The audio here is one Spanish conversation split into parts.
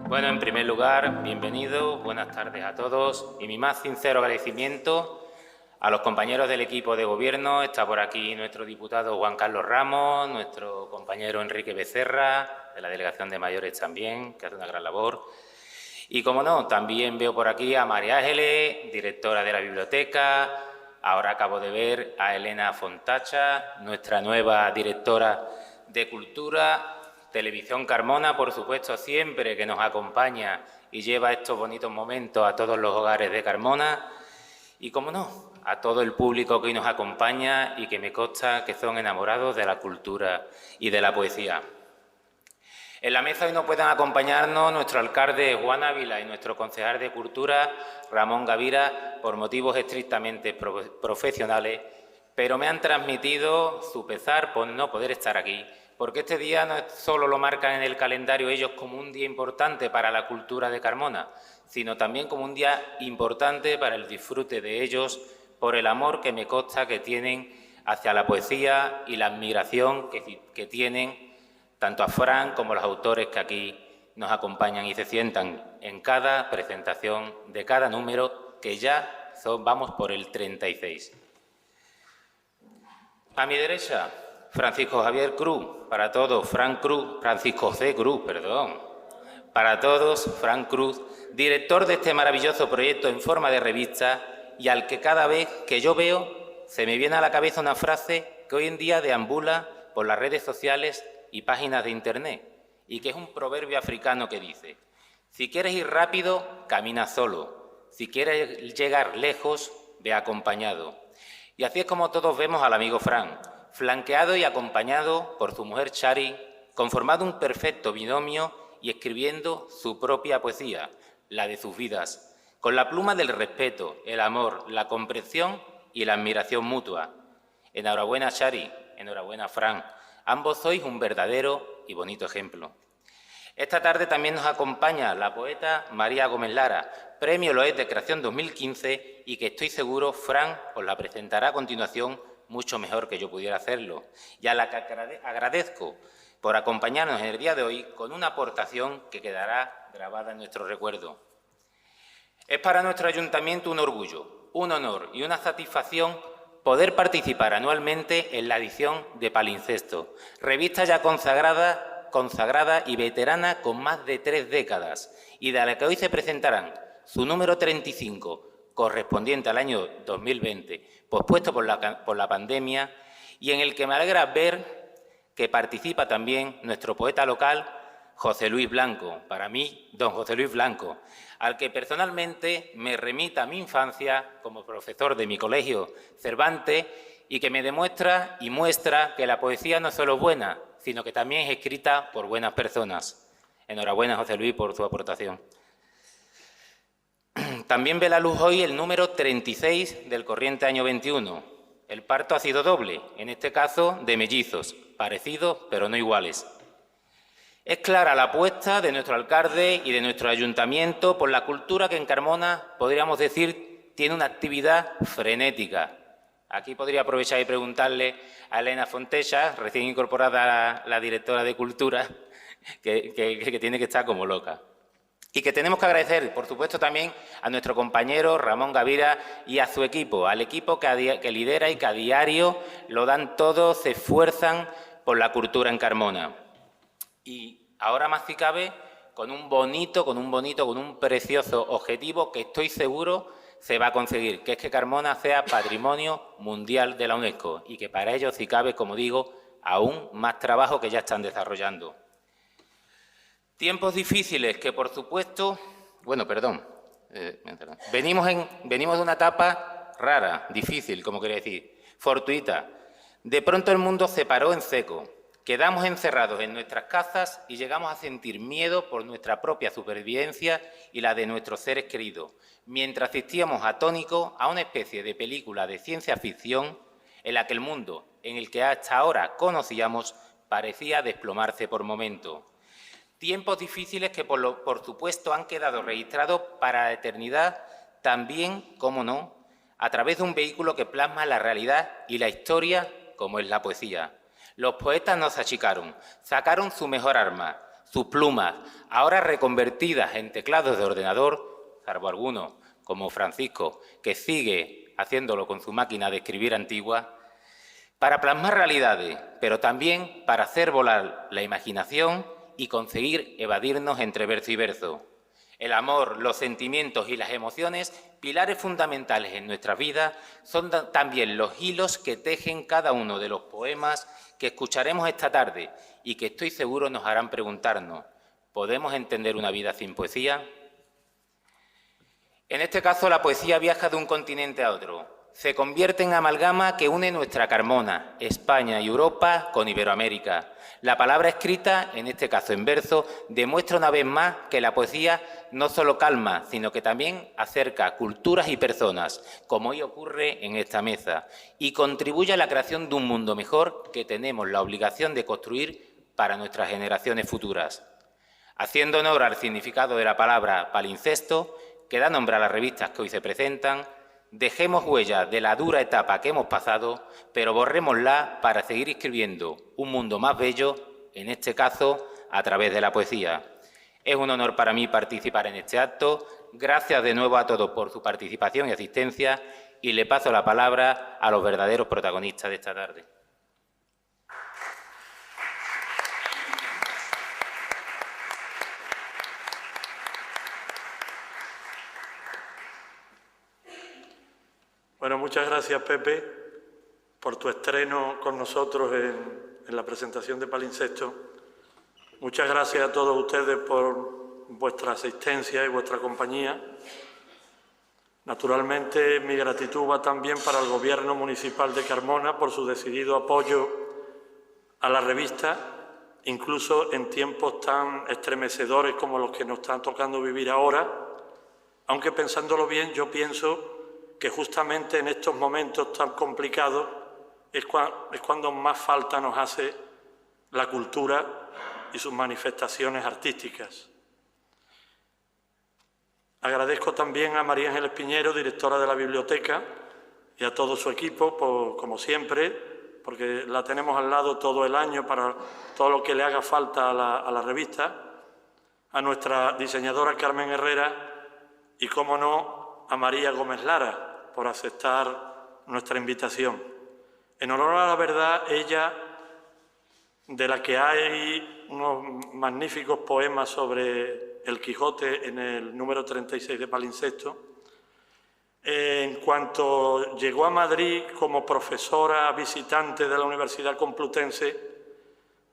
Bueno, en primer lugar, bienvenidos, buenas tardes a todos y mi más sincero agradecimiento a los compañeros del equipo de gobierno. Está por aquí nuestro diputado Juan Carlos Ramos, nuestro compañero Enrique Becerra, de la Delegación de Mayores también, que hace una gran labor. Y, como no, también veo por aquí a María Ángeles, directora de la biblioteca. Ahora acabo de ver a Elena Fontacha, nuestra nueva directora de Cultura. Televisión Carmona, por supuesto, siempre que nos acompaña y lleva estos bonitos momentos a todos los hogares de Carmona. Y, como no, a todo el público que hoy nos acompaña y que me consta que son enamorados de la cultura y de la poesía. En la mesa hoy no pueden acompañarnos nuestro alcalde Juan Ávila y nuestro concejal de Cultura Ramón Gavira por motivos estrictamente profesionales, pero me han transmitido su pesar por no poder estar aquí, porque este día no solo lo marcan en el calendario ellos como un día importante para la cultura de Carmona, sino también como un día importante para el disfrute de ellos por el amor que me consta que tienen hacia la poesía y la admiración que tienen tanto a Fran como a los autores que aquí nos acompañan y se sientan en cada presentación de cada número, que ya vamos por el 36. A mi derecha, Francisco Javier Cruz, para todos, Francisco C. Cruz, perdón. Para todos, Fran Cruz, director de este maravilloso proyecto en forma de revista y al que cada vez que yo veo se me viene a la cabeza una frase que hoy en día deambula por las redes sociales y páginas de Internet, y que es un proverbio africano que dice: si quieres ir rápido, camina solo; si quieres llegar lejos, ve acompañado. Y así es como todos vemos al amigo Fran, flanqueado y acompañado por su mujer Chari, conformado un perfecto binomio y escribiendo su propia poesía, la de sus vidas, con la pluma del respeto, el amor, la comprensión y la admiración mutua. Enhorabuena, Chari, enhorabuena, Fran. Ambos sois un verdadero y bonito ejemplo. Esta tarde también nos acompaña la poeta María Gómez Lara, Premio Loed de Creación 2015, y que estoy seguro Fran os la presentará a continuación mucho mejor que yo pudiera hacerlo, y a la que agradezco por acompañarnos en el día de hoy con una aportación que quedará grabada en nuestro recuerdo. Es para nuestro ayuntamiento un orgullo, un honor y una satisfacción poder participar anualmente en la edición de Palincesto, revista ya consagrada y veterana con más de 3 décadas, y de la que hoy se presentarán su número 35, correspondiente al año 2020, pospuesto por la pandemia, y en el que me alegra ver que participa también nuestro poeta local, José Luis Blanco, para mí, don José Luis Blanco, al que personalmente me remita a mi infancia como profesor de mi colegio Cervantes, y que me demuestra y muestra que la poesía no solo es buena, sino que también es escrita por buenas personas. Enhorabuena, José Luis, por su aportación. También ve la luz hoy el número 36 del corriente año 21. El parto ha sido doble, en este caso de mellizos, parecidos pero no iguales. Es clara la apuesta de nuestro alcalde y de nuestro ayuntamiento por la cultura que en Carmona, podríamos decir, tiene una actividad frenética. Aquí podría aprovechar y preguntarle a Elena Fontacha, recién incorporada la directora de Cultura, que tiene que estar como loca. Y que tenemos que agradecer, por supuesto, también a nuestro compañero Ramón Gavira y a su equipo, al equipo que lidera y que a diario lo dan todo, se esfuerzan por la cultura en Carmona. Y ahora más si cabe, con un precioso objetivo que estoy seguro se va a conseguir, que es que Carmona sea Patrimonio Mundial de la UNESCO, y que para ello, si cabe, como digo, aún más trabajo que ya están desarrollando. Tiempos difíciles que, por supuesto, venimos de una etapa rara, difícil, como quería decir, fortuita. De pronto el mundo se paró en seco. Quedamos encerrados en nuestras casas y llegamos a sentir miedo por nuestra propia supervivencia y la de nuestros seres queridos, mientras asistíamos atónicos a una especie de película de ciencia ficción en la que el mundo, en el que hasta ahora conocíamos, parecía desplomarse por momentos. Tiempos difíciles que, por supuesto, han quedado registrados para la eternidad, también, cómo no, a través de un vehículo que plasma la realidad y la historia, como es la poesía. Los poetas no se achicaron, sacaron su mejor arma, sus plumas, ahora reconvertidas en teclados de ordenador, salvo algunos, como Francisco, que sigue haciéndolo con su máquina de escribir antigua, para plasmar realidades, pero también para hacer volar la imaginación y conseguir evadirnos entre verso y verso. El amor, los sentimientos y las emociones, pilares fundamentales en nuestra vida, son también los hilos que tejen cada uno de los poemas que escucharemos esta tarde y que estoy seguro nos harán preguntarnos, ¿podemos entender una vida sin poesía? En este caso, la poesía viaja de un continente a otro. Se convierte en amalgama que une nuestra Carmona, España y Europa con Iberoamérica. La palabra escrita, en este caso en verso, demuestra una vez más que la poesía no solo calma, sino que también acerca culturas y personas, como hoy ocurre en esta mesa, y contribuye a la creación de un mundo mejor que tenemos la obligación de construir para nuestras generaciones futuras. Haciendo honor al significado de la palabra palincesto, que da nombre a las revistas que hoy se presentan, dejemos huella de la dura etapa que hemos pasado, pero borrémosla para seguir escribiendo un mundo más bello, en este caso, a través de la poesía. Es un honor para mí participar en este acto. Gracias de nuevo a todos por su participación y asistencia, y le paso la palabra a los verdaderos protagonistas de esta tarde. Bueno, muchas gracias, Pepe, por tu estreno con nosotros en la presentación de Palincesto. Muchas gracias a todos ustedes por vuestra asistencia y vuestra compañía. Naturalmente, mi gratitud va también para el Gobierno Municipal de Carmona por su decidido apoyo a la revista, incluso en tiempos tan estremecedores como los que nos están tocando vivir ahora, aunque pensándolo bien, yo pienso que justamente en estos momentos tan complicados es cuando más falta nos hace la cultura y sus manifestaciones artísticas. Agradezco también a María Ángeles Piñero, directora de la biblioteca, y a todo su equipo, como siempre, porque la tenemos al lado todo el año para todo lo que le haga falta a la revista, a nuestra diseñadora Carmen Herrera y, cómo no, a María Gómez Lara, por aceptar nuestra invitación. En honor a la verdad, ella, de la que hay unos magníficos poemas sobre el Quijote en el número 36 de Palincesto, en cuanto llegó a Madrid como profesora visitante de la Universidad Complutense,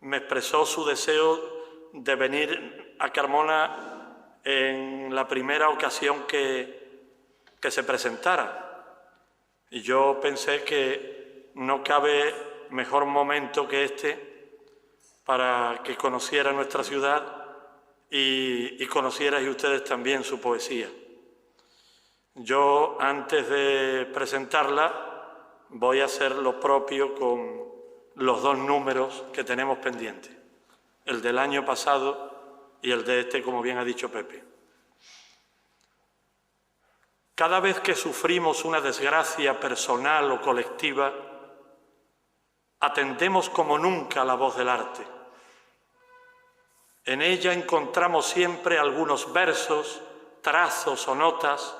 me expresó su deseo de venir a Carmona en la primera ocasión que se presentara. Y yo pensé que no cabe mejor momento que este para que conociera nuestra ciudad y conocierais ustedes también su poesía. Yo, antes de presentarla, voy a hacer lo propio con los dos números que tenemos pendientes, el del año pasado y el de este, como bien ha dicho Pepe. Cada vez que sufrimos una desgracia personal o colectiva, atendemos como nunca a la voz del arte. En ella encontramos siempre algunos versos, trazos o notas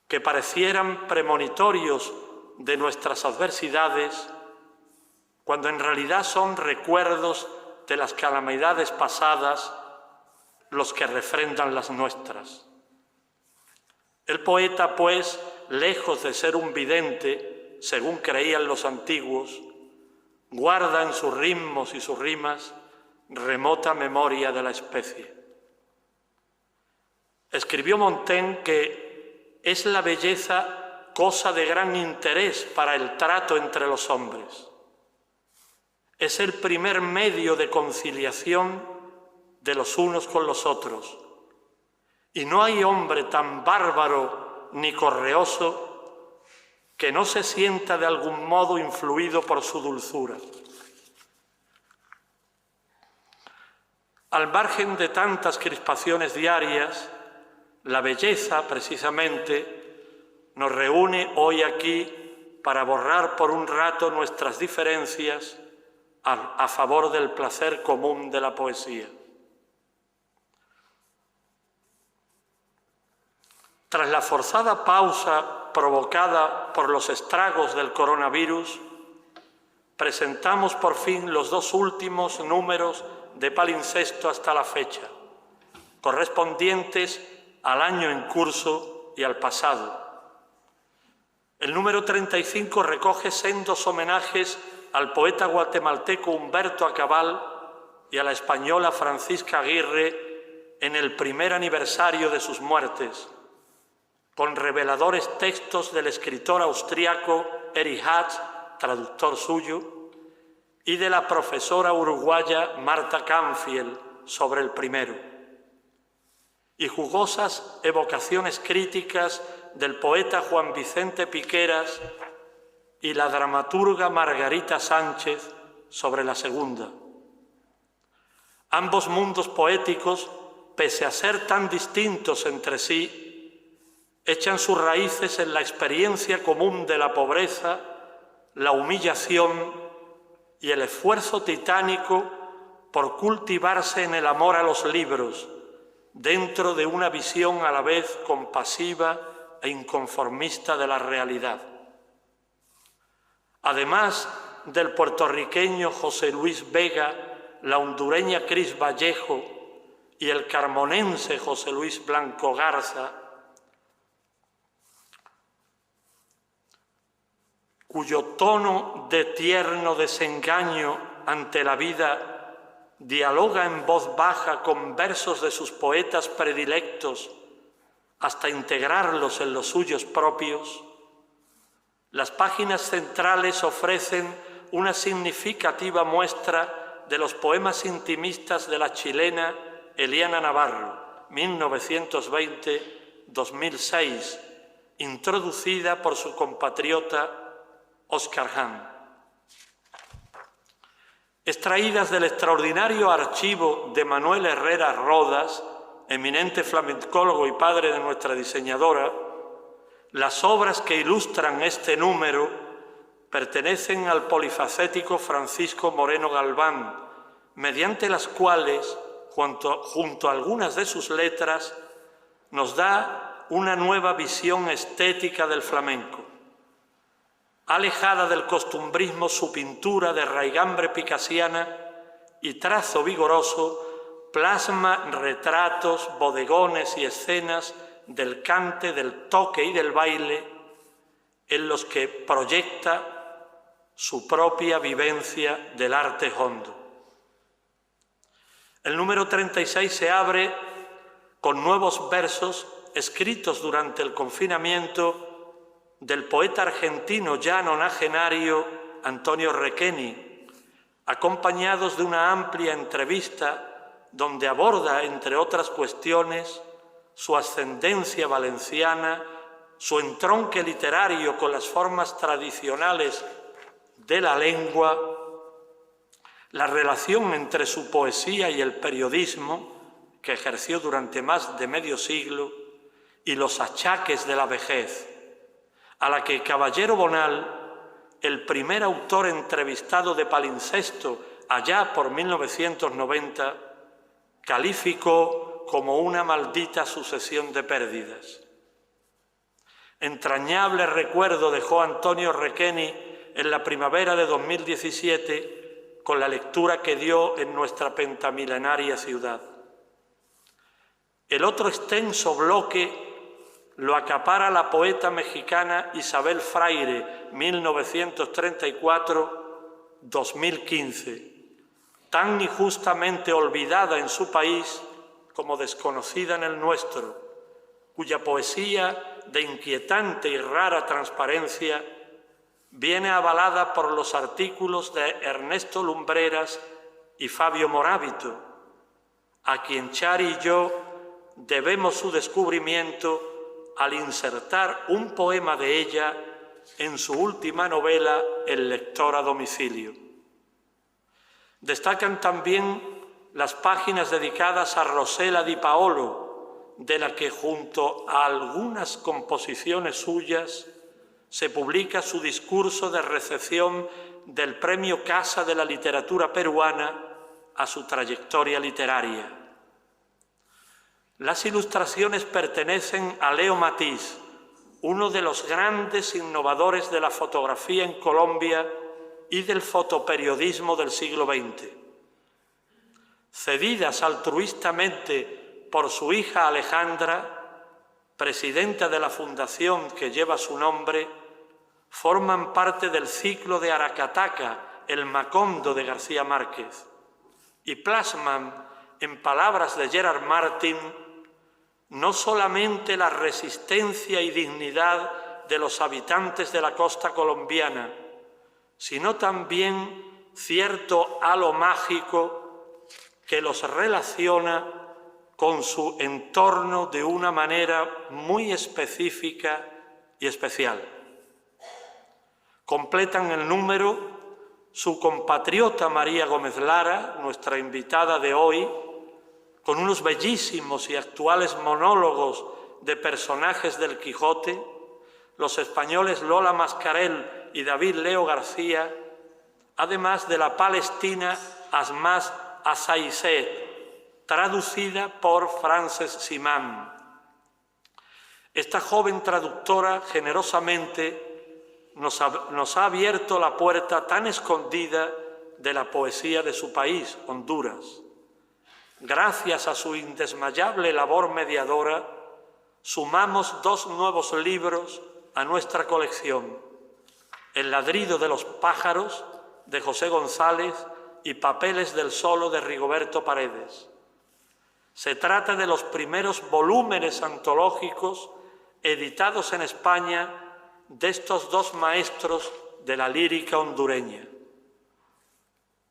que parecieran premonitorios de nuestras adversidades, cuando en realidad son recuerdos de las calamidades pasadas los que refrendan las nuestras. El poeta, pues, lejos de ser un vidente, según creían los antiguos, guarda en sus ritmos y sus rimas remota memoria de la especie. Escribió Montaigne que es la belleza cosa de gran interés para el trato entre los hombres. Es el primer medio de conciliación de los unos con los otros. Y no hay hombre tan bárbaro ni correoso que no se sienta de algún modo influido por su dulzura. Al margen de tantas crispaciones diarias, la belleza, precisamente, nos reúne hoy aquí para borrar por un rato nuestras diferencias a favor del placer común de la poesía. Tras la forzada pausa provocada por los estragos del coronavirus, presentamos por fin los 2 últimos números de Palincesto hasta la fecha, correspondientes al año en curso y al pasado. El número 35 recoge sendos homenajes al poeta guatemalteco Humberto Acabal y a la española Francisca Aguirre en el primer aniversario de sus muertes, con reveladores textos del escritor austriaco Erich Hatz, traductor suyo, y de la profesora uruguaya Marta Canfield sobre el primero, y jugosas evocaciones críticas del poeta Juan Vicente Piqueras y la dramaturga Margarita Sánchez sobre la segunda. Ambos mundos poéticos, pese a ser tan distintos entre sí, echan sus raíces en la experiencia común de la pobreza, la humillación y el esfuerzo titánico por cultivarse en el amor a los libros, dentro de una visión a la vez compasiva e inconformista de la realidad. Además del puertorriqueño José Luis Vega, la hondureña Cris Vallejo y el carmonense José Luis Blanco Garza, cuyo tono de tierno desengaño ante la vida dialoga en voz baja con versos de sus poetas predilectos hasta integrarlos en los suyos propios, las páginas centrales ofrecen una significativa muestra de los poemas intimistas de la chilena Eliana Navarro, 1920-2006, introducida por su compatriota Oscar Hahn. Extraídas del extraordinario archivo de Manuel Herrera Rodas, eminente flamencólogo y padre de nuestra diseñadora, las obras que ilustran este número pertenecen al polifacético Francisco Moreno Galván, mediante las cuales, junto a algunas de sus letras, nos da una nueva visión estética del flamenco. Alejada del costumbrismo, su pintura de raigambre picasiana y trazo vigoroso plasma retratos, bodegones y escenas del cante, del toque y del baile, en los que proyecta su propia vivencia del arte hondo. El número 36 se abre con nuevos versos escritos durante el confinamiento del poeta argentino ya nonagenario Antonio Requeni, acompañados de una amplia entrevista donde aborda, entre otras cuestiones, su ascendencia valenciana, su entronque literario con las formas tradicionales de la lengua, la relación entre su poesía y el periodismo, que ejerció durante más de medio siglo, y los achaques de la vejez, a la que Caballero Bonal, el primer autor entrevistado de Palincesto allá por 1990, calificó como una maldita sucesión de pérdidas. Entrañable recuerdo dejó Antonio Requeni en la primavera de 2017 con la lectura que dio en nuestra pentamilenaria ciudad. El otro extenso bloque lo acapara la poeta mexicana Isabel Fraire, 1934-2015, tan injustamente olvidada en su país como desconocida en el nuestro, cuya poesía de inquietante y rara transparencia viene avalada por los artículos de Ernesto Lumbreras y Fabio Morábito, a quien Chari y yo debemos su descubrimiento al insertar un poema de ella en su última novela El lector a domicilio. Destacan también las páginas dedicadas a Rosela Di Paolo, de la que junto a algunas composiciones suyas se publica su discurso de recepción del Premio Casa de la Literatura Peruana a su trayectoria literaria. Las ilustraciones pertenecen a Leo Matisse, uno de los grandes innovadores de la fotografía en Colombia y del fotoperiodismo del siglo XX. Cedidas altruistamente por su hija Alejandra, presidenta de la fundación que lleva su nombre, forman parte del ciclo de Aracataca, el Macondo de García Márquez, y plasman, en palabras de Gerard Martin, no solamente la resistencia y dignidad de los habitantes de la costa colombiana, sino también cierto halo mágico que los relaciona con su entorno de una manera muy específica y especial. Completan el número su compatriota María Gómez Lara, nuestra invitada de hoy, con unos bellísimos y actuales monólogos de personajes del Quijote, los españoles Lola Mascarell y David Leo García, además de la palestina Asmás Asaicet, traducida por Frances Simán. Esta joven traductora generosamente nos ha abierto la puerta tan escondida de la poesía de su país, Honduras. Gracias a su indesmayable labor mediadora, sumamos 2 nuevos libros a nuestra colección: El ladrido de los pájaros, de José González, y Papeles del Solo, de Rigoberto Paredes. Se trata de los primeros volúmenes antológicos editados en España de estos 2 maestros de la lírica hondureña.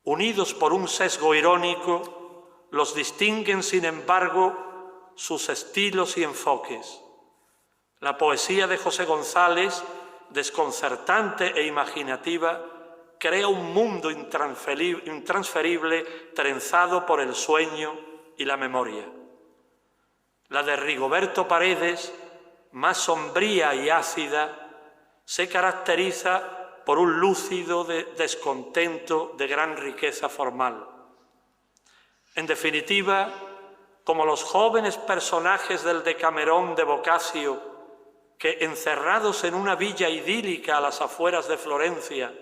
Unidos por un sesgo irónico, los distinguen, sin embargo, sus estilos y enfoques. La poesía de José González, desconcertante e imaginativa, crea un mundo intransferible trenzado por el sueño y la memoria. La de Rigoberto Paredes, más sombría y ácida, se caracteriza por un lúcido descontento de gran riqueza formal. En definitiva, como los jóvenes personajes del Decamerón de Boccaccio, que encerrados en una villa idílica a las afueras de Florencia,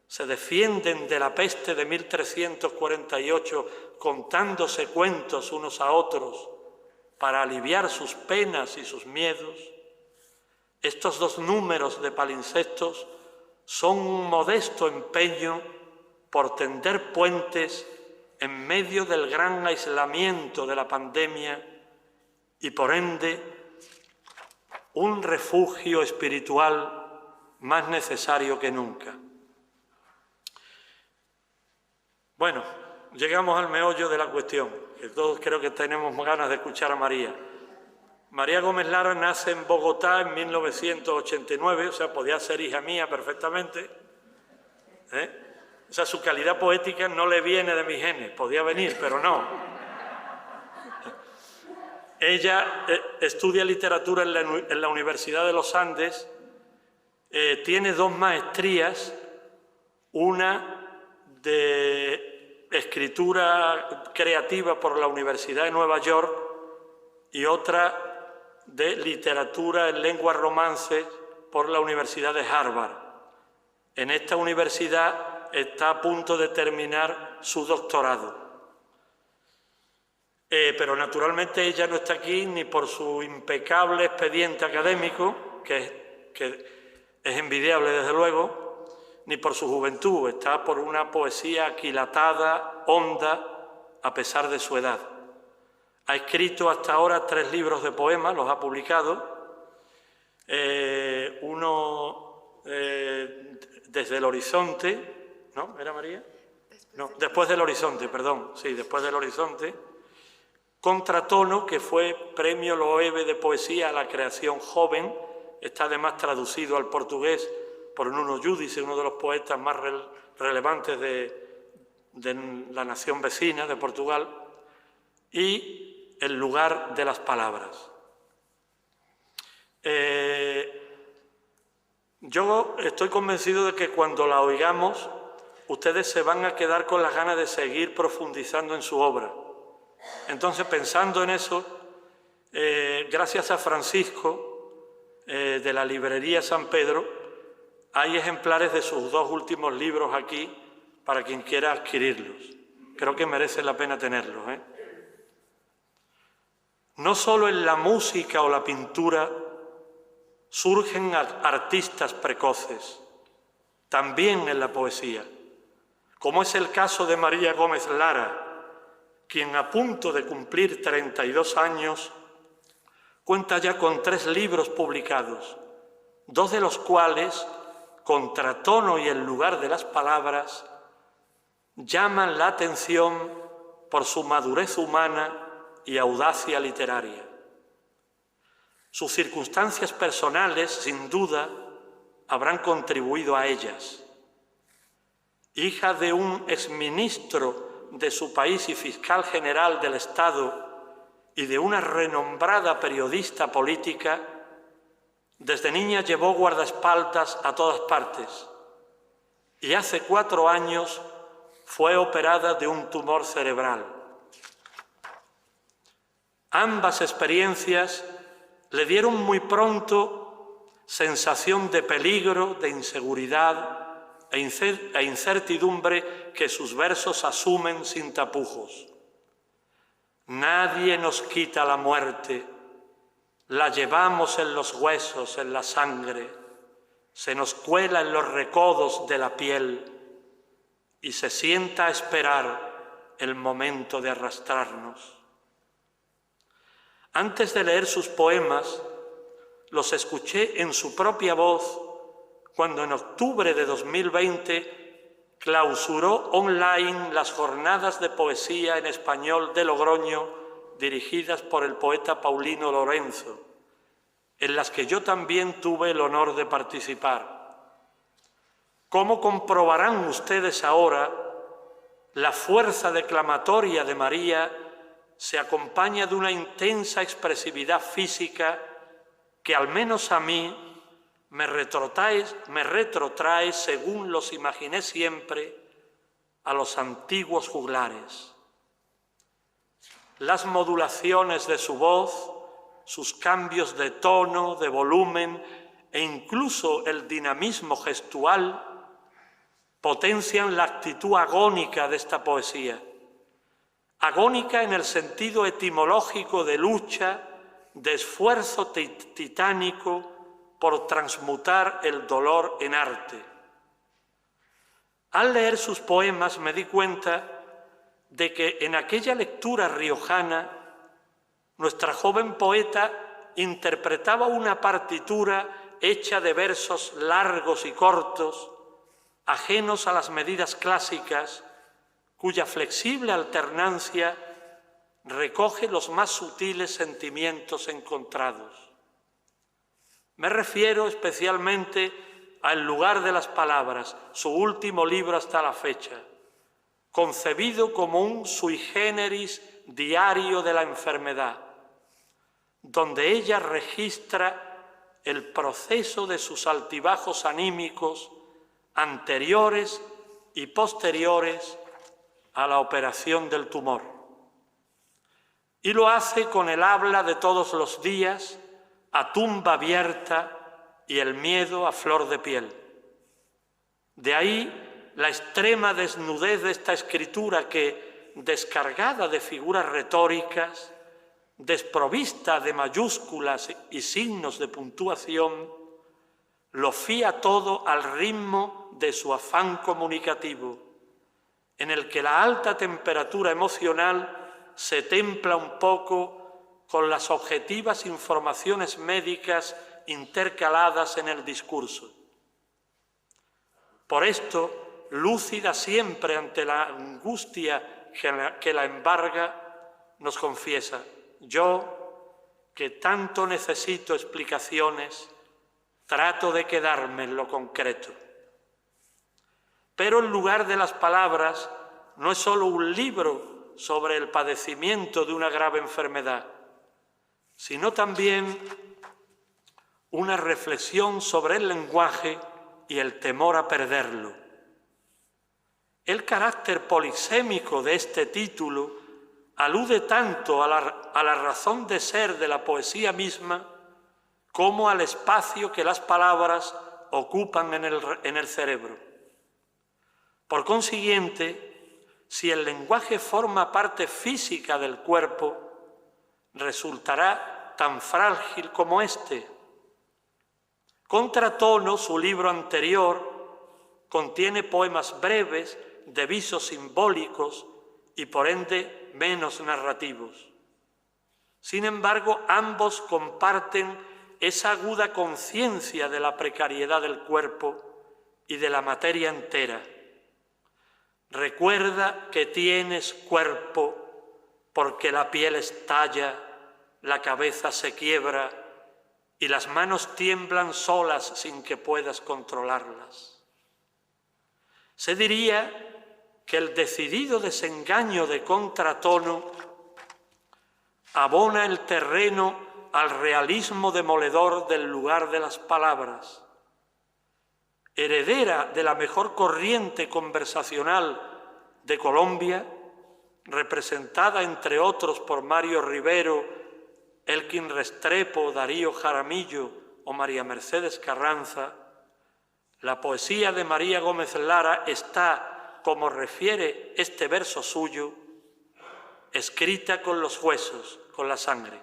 se defienden de la peste de 1348 contándose cuentos unos a otros para aliviar sus penas y sus miedos, estos 2 números de palimpsestos son un modesto empeño por tender puentes en medio del gran aislamiento de la pandemia y, por ende, un refugio espiritual más necesario que nunca. Bueno, llegamos al meollo de la cuestión, que todos creo que tenemos ganas de escuchar a María. María Gómez Lara nace en Bogotá en 1989, o sea, podía ser hija mía perfectamente. O sea, su calidad poética no le viene de mis genes, podía venir, pero no. Ella estudia literatura en la Universidad de los Andes, tiene 2 maestrías, una de escritura creativa por la Universidad de Nueva York y otra de literatura en lenguas romances por la Universidad de Harvard. En esta universidad está a punto de terminar su doctorado. Pero naturalmente ella no está aquí ni por su impecable expediente académico, que es envidiable desde luego, ni por su juventud, está por una poesía aquilatada, honda, a pesar de su edad. Ha escrito hasta ahora 3 libros de poemas, los ha publicado, uno desde el horizonte, ¿no? ¿Era María? No, después del horizonte, perdón, sí, después del horizonte. Contratono, que fue premio Loewe de poesía a la creación joven, está además traducido al portugués por Nuno Giudice, uno de los poetas más relevantes de la nación vecina de Portugal, y El lugar de las palabras. Yo estoy convencido de que cuando la oigamos, ustedes se van a quedar con las ganas de seguir profundizando en su obra. Entonces, pensando en eso, Gracias a Francisco, de la librería San Pedro, hay ejemplares de sus 2 últimos libros aquí para quien quiera adquirirlos. Creo que merece la pena tenerlos, ¿eh? No solo en la música o la pintura surgen artistas precoces, también en la poesía, como es el caso de María Gómez Lara, quien a punto de cumplir 32 años cuenta ya con 3 libros publicados, 2 de los cuales, Contratono y El lugar de las palabras, llaman la atención por su madurez humana y audacia literaria. Sus circunstancias personales, sin duda, habrán contribuido a ellas. Hija de un exministro de su país y fiscal general del Estado y de una renombrada periodista política, desde niña llevó guardaespaldas a todas partes y hace 4 años fue operada de un tumor cerebral. Ambas experiencias le dieron muy pronto sensación de peligro, de inseguridad e incertidumbre que sus versos asumen sin tapujos. Nadie nos quita la muerte, la llevamos en los huesos, en la sangre, se nos cuela en los recodos de la piel y se sienta a esperar el momento de arrastrarnos. Antes de leer sus poemas, los escuché en su propia voz cuando en octubre de 2020 clausuró online las jornadas de poesía en español de Logroño dirigidas por el poeta Paulino Lorenzo, en las que yo también tuve el honor de participar. ¿Cómo comprobarán ustedes ahora, la fuerza declamatoria de María se acompaña de una intensa expresividad física que al menos a mí me retrotrae, según los imaginé siempre, a los antiguos juglares. Las modulaciones de su voz, sus cambios de tono, de volumen e incluso el dinamismo gestual potencian la actitud agónica de esta poesía. Agónica en el sentido etimológico de lucha, de esfuerzo titánico por transmutar el dolor en arte. Al leer sus poemas me di cuenta de que en aquella lectura riojana nuestra joven poeta interpretaba una partitura hecha de versos largos y cortos, ajenos a las medidas clásicas, cuya flexible alternancia recoge los más sutiles sentimientos encontrados. Me refiero especialmente a El lugar de las palabras, su último libro hasta la fecha, concebido como un sui generis diario de la enfermedad, donde ella registra el proceso de sus altibajos anímicos anteriores y posteriores a la operación del tumor. Y lo hace con el habla de todos los días, a tumba abierta y el miedo a flor de piel. De ahí la extrema desnudez de esta escritura que, descargada de figuras retóricas, desprovista de mayúsculas y signos de puntuación, lo fía todo al ritmo de su afán comunicativo, en el que la alta temperatura emocional se templa un poco con las objetivas informaciones médicas intercaladas en el discurso. Por esto, lúcida siempre ante la angustia que la embarga, nos confiesa: yo, que tanto necesito explicaciones, trato de quedarme en lo concreto. Pero En lugar de las palabras no es solo un libro sobre el padecimiento de una grave enfermedad, sino también una reflexión sobre el lenguaje y el temor a perderlo. El carácter polisémico de este título alude tanto a la a la razón de ser de la poesía misma como al espacio que las palabras ocupan en el cerebro. Por consiguiente, si el lenguaje forma parte física del cuerpo, resultará tan frágil como éste. Contratono, su libro anterior, contiene poemas breves, de visos simbólicos y por ende menos narrativos. Sin embargo, ambos comparten esa aguda conciencia de la precariedad del cuerpo y de la materia entera. Recuerda que tienes cuerpo porque la piel estalla, la cabeza se quiebra y las manos tiemblan solas sin que puedas controlarlas. Se diría que el decidido desengaño de Contratono abona el terreno al realismo demoledor del lugar de las palabras. Heredera de la mejor corriente conversacional de Colombia, representada entre otros por Mario Rivero, Elkin Restrepo, Darío Jaramillo o María Mercedes Carranza, la poesía de María Gómez Lara está, como refiere este verso suyo, escrita con los huesos, con la sangre.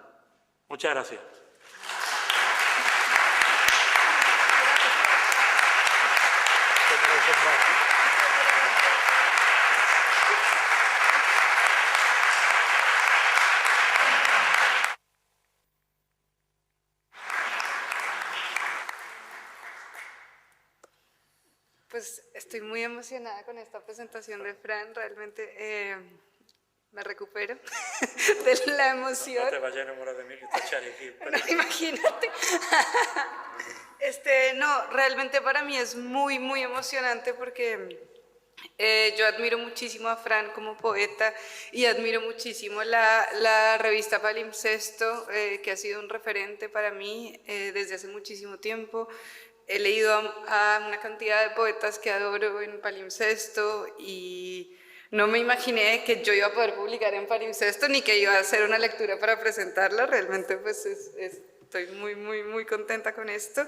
Muchas gracias. Pues estoy muy emocionada con esta presentación de Fran, realmente me recupero de la emoción. No te vayas a enamorar de mí, que está Chari aquí. No, imagínate. No, realmente para mí es muy, muy emocionante porque yo admiro muchísimo a Fran como poeta y admiro muchísimo la revista Palimpsesto, que ha sido un referente para mí desde hace muchísimo tiempo. He leído a una cantidad de poetas que adoro en Palimpsesto y no me imaginé que yo iba a poder publicar en Palimpsesto ni que iba a hacer una lectura para presentarla. Realmente pues estoy muy, muy, muy contenta con esto.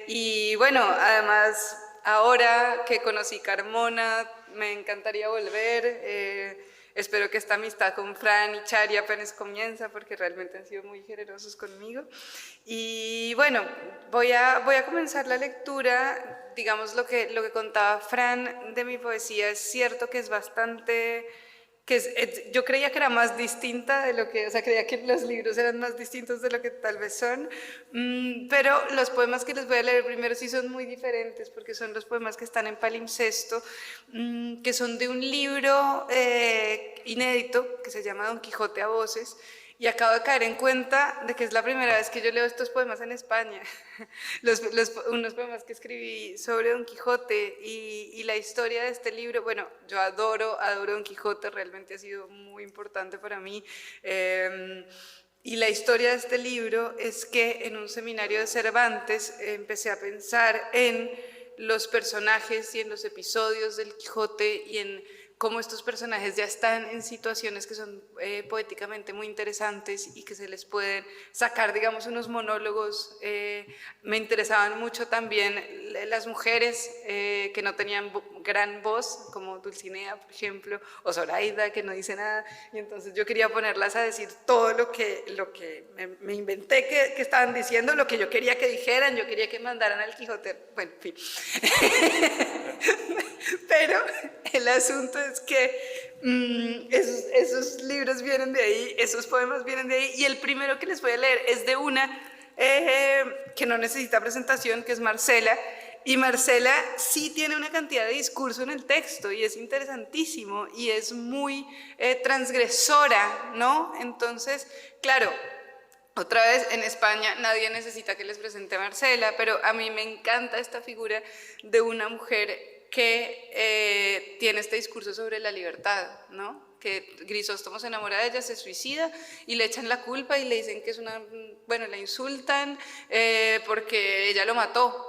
Y bueno, además ahora que conocí Carmona, me encantaría volver. Espero que esta amistad con Fran y Chari apenas comienza porque realmente han sido muy generosos conmigo. Y bueno, voy a comenzar la lectura. Digamos, lo que contaba Fran de mi poesía es cierto que es bastante... yo creía que era más distinta de lo que... O sea, creía que los libros eran más distintos de lo que tal vez son. Pero los poemas que les voy a leer primero sí son muy diferentes porque son los poemas que están en Palimpsesto, que son de un libro inédito que se llama Don Quijote a voces. Y acabo de caer en cuenta de que es la primera vez que yo leo estos poemas en España, unos poemas que escribí sobre Don Quijote y la historia de este libro. Bueno, yo adoro Don Quijote, realmente ha sido muy importante para mí. Y la historia de este libro es que en un seminario de Cervantes empecé a pensar en los personajes y en los episodios del Quijote y en cómo estos personajes ya están en situaciones que son poéticamente muy interesantes y que se les pueden sacar, digamos, unos monólogos. Me interesaban mucho también las mujeres que no tenían gran voz, como Dulcinea, por ejemplo, o Zoraida, que no dice nada, y entonces yo quería ponerlas a decir todo lo que me inventé que estaban diciendo, lo que yo quería que dijeran. Yo quería que mandaran al Quijote, bueno, en fin. Pero el asunto es que esos libros vienen de ahí, esos poemas vienen de ahí, y el primero que les voy a leer es de una que no necesita presentación, que es Marcela, y Marcela sí tiene una cantidad de discurso en el texto y es interesantísimo y es muy transgresora, ¿no? Entonces, claro, otra vez en España nadie necesita que les presente a Marcela, pero a mí me encanta esta figura de una mujer que tiene este discurso sobre la libertad, ¿no? Que Grisóstomo se enamora de ella, se suicida y le echan la culpa y le dicen que es una... Bueno, la insultan porque ella lo mató.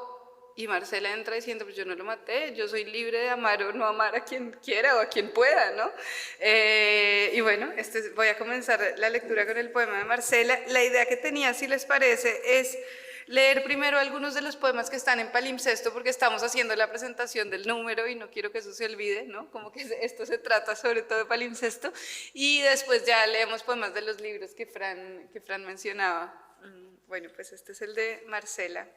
y Marcela entra diciendo, pues yo no lo maté, yo soy libre de amar o no amar a quien quiera o a quien pueda, ¿no? Y bueno, voy a comenzar la lectura con el poema de Marcela. La idea que tenía, si les parece, es leer primero algunos de los poemas que están en palimpsesto, porque estamos haciendo la presentación del número y no quiero que eso se olvide, ¿no? Como que esto se trata sobre todo de palimpsesto, y después ya leemos poemas de los libros que Fran mencionaba. Bueno, pues este es el de Marcela.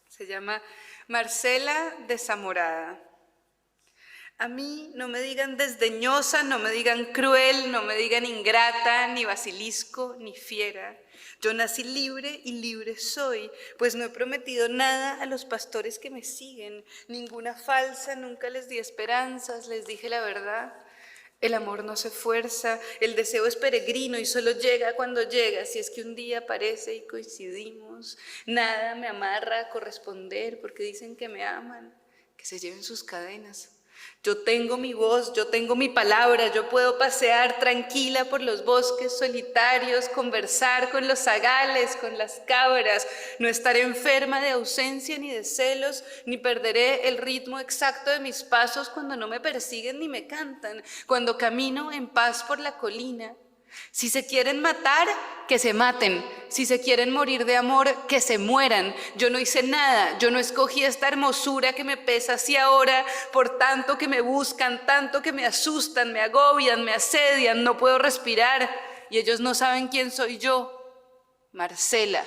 Se llama Marcela Desamorada. A mí no me digan desdeñosa, no me digan cruel, no me digan ingrata, ni basilisco, ni fiera. Yo nací libre y libre soy, pues no he prometido nada a los pastores que me siguen, ninguna falsa, nunca les di esperanzas, les dije la verdad. El amor no se fuerza, el deseo es peregrino y solo llega cuando llega, si es que un día aparece y coincidimos. Nada me amarra a corresponder porque dicen que me aman, que se lleven sus cadenas. Yo tengo mi voz, yo tengo mi palabra, yo puedo pasear tranquila por los bosques solitarios, conversar con los zagales, con las cabras, no estaré enferma de ausencia ni de celos, ni perderé el ritmo exacto de mis pasos cuando no me persiguen ni me cantan, cuando camino en paz por la colina. Si se quieren matar, que se maten. Si se quieren morir de amor, que se mueran. Yo no hice nada, yo no escogí esta hermosura que me pesa así ahora, por tanto que me buscan, tanto que me asustan, me agobian, me asedian, no puedo respirar y ellos no saben quién soy yo. Marcela.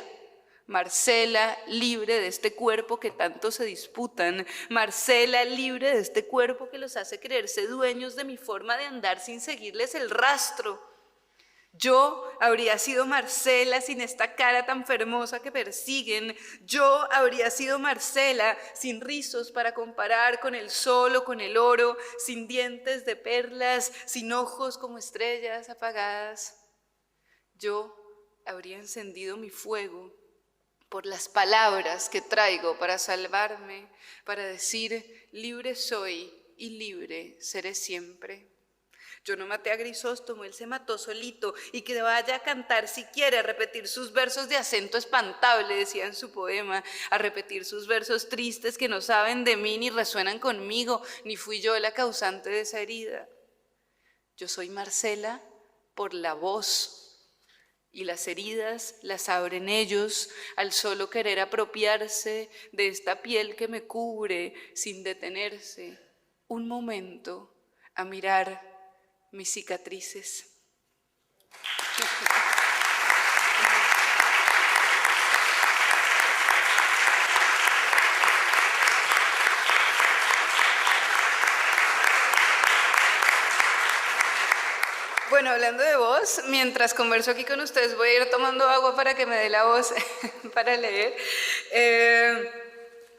Marcela, libre de este cuerpo que tanto se disputan. Marcela, libre de este cuerpo que los hace creerse dueños de mi forma de andar sin seguirles el rastro. Yo habría sido Marcela sin esta cara tan fermosa que persiguen. Yo habría sido Marcela sin rizos para comparar con el sol o con el oro, sin dientes de perlas, sin ojos como estrellas apagadas. Yo habría encendido mi fuego por las palabras que traigo para salvarme, para decir libre soy y libre seré siempre. Yo no maté a Grisóstomo, él se mató solito, y que vaya a cantar si quiere, a repetir sus versos de acento espantable, decía en su poema, a repetir sus versos tristes que no saben de mí ni resuenan conmigo, ni fui yo la causante de esa herida. Yo soy Marcela por la voz, y las heridas las abren ellos al solo querer apropiarse de esta piel que me cubre sin detenerse un momento a mirar mis cicatrices. Bueno, hablando de voz, mientras converso aquí con ustedes voy a ir tomando agua para que me dé la voz para leer.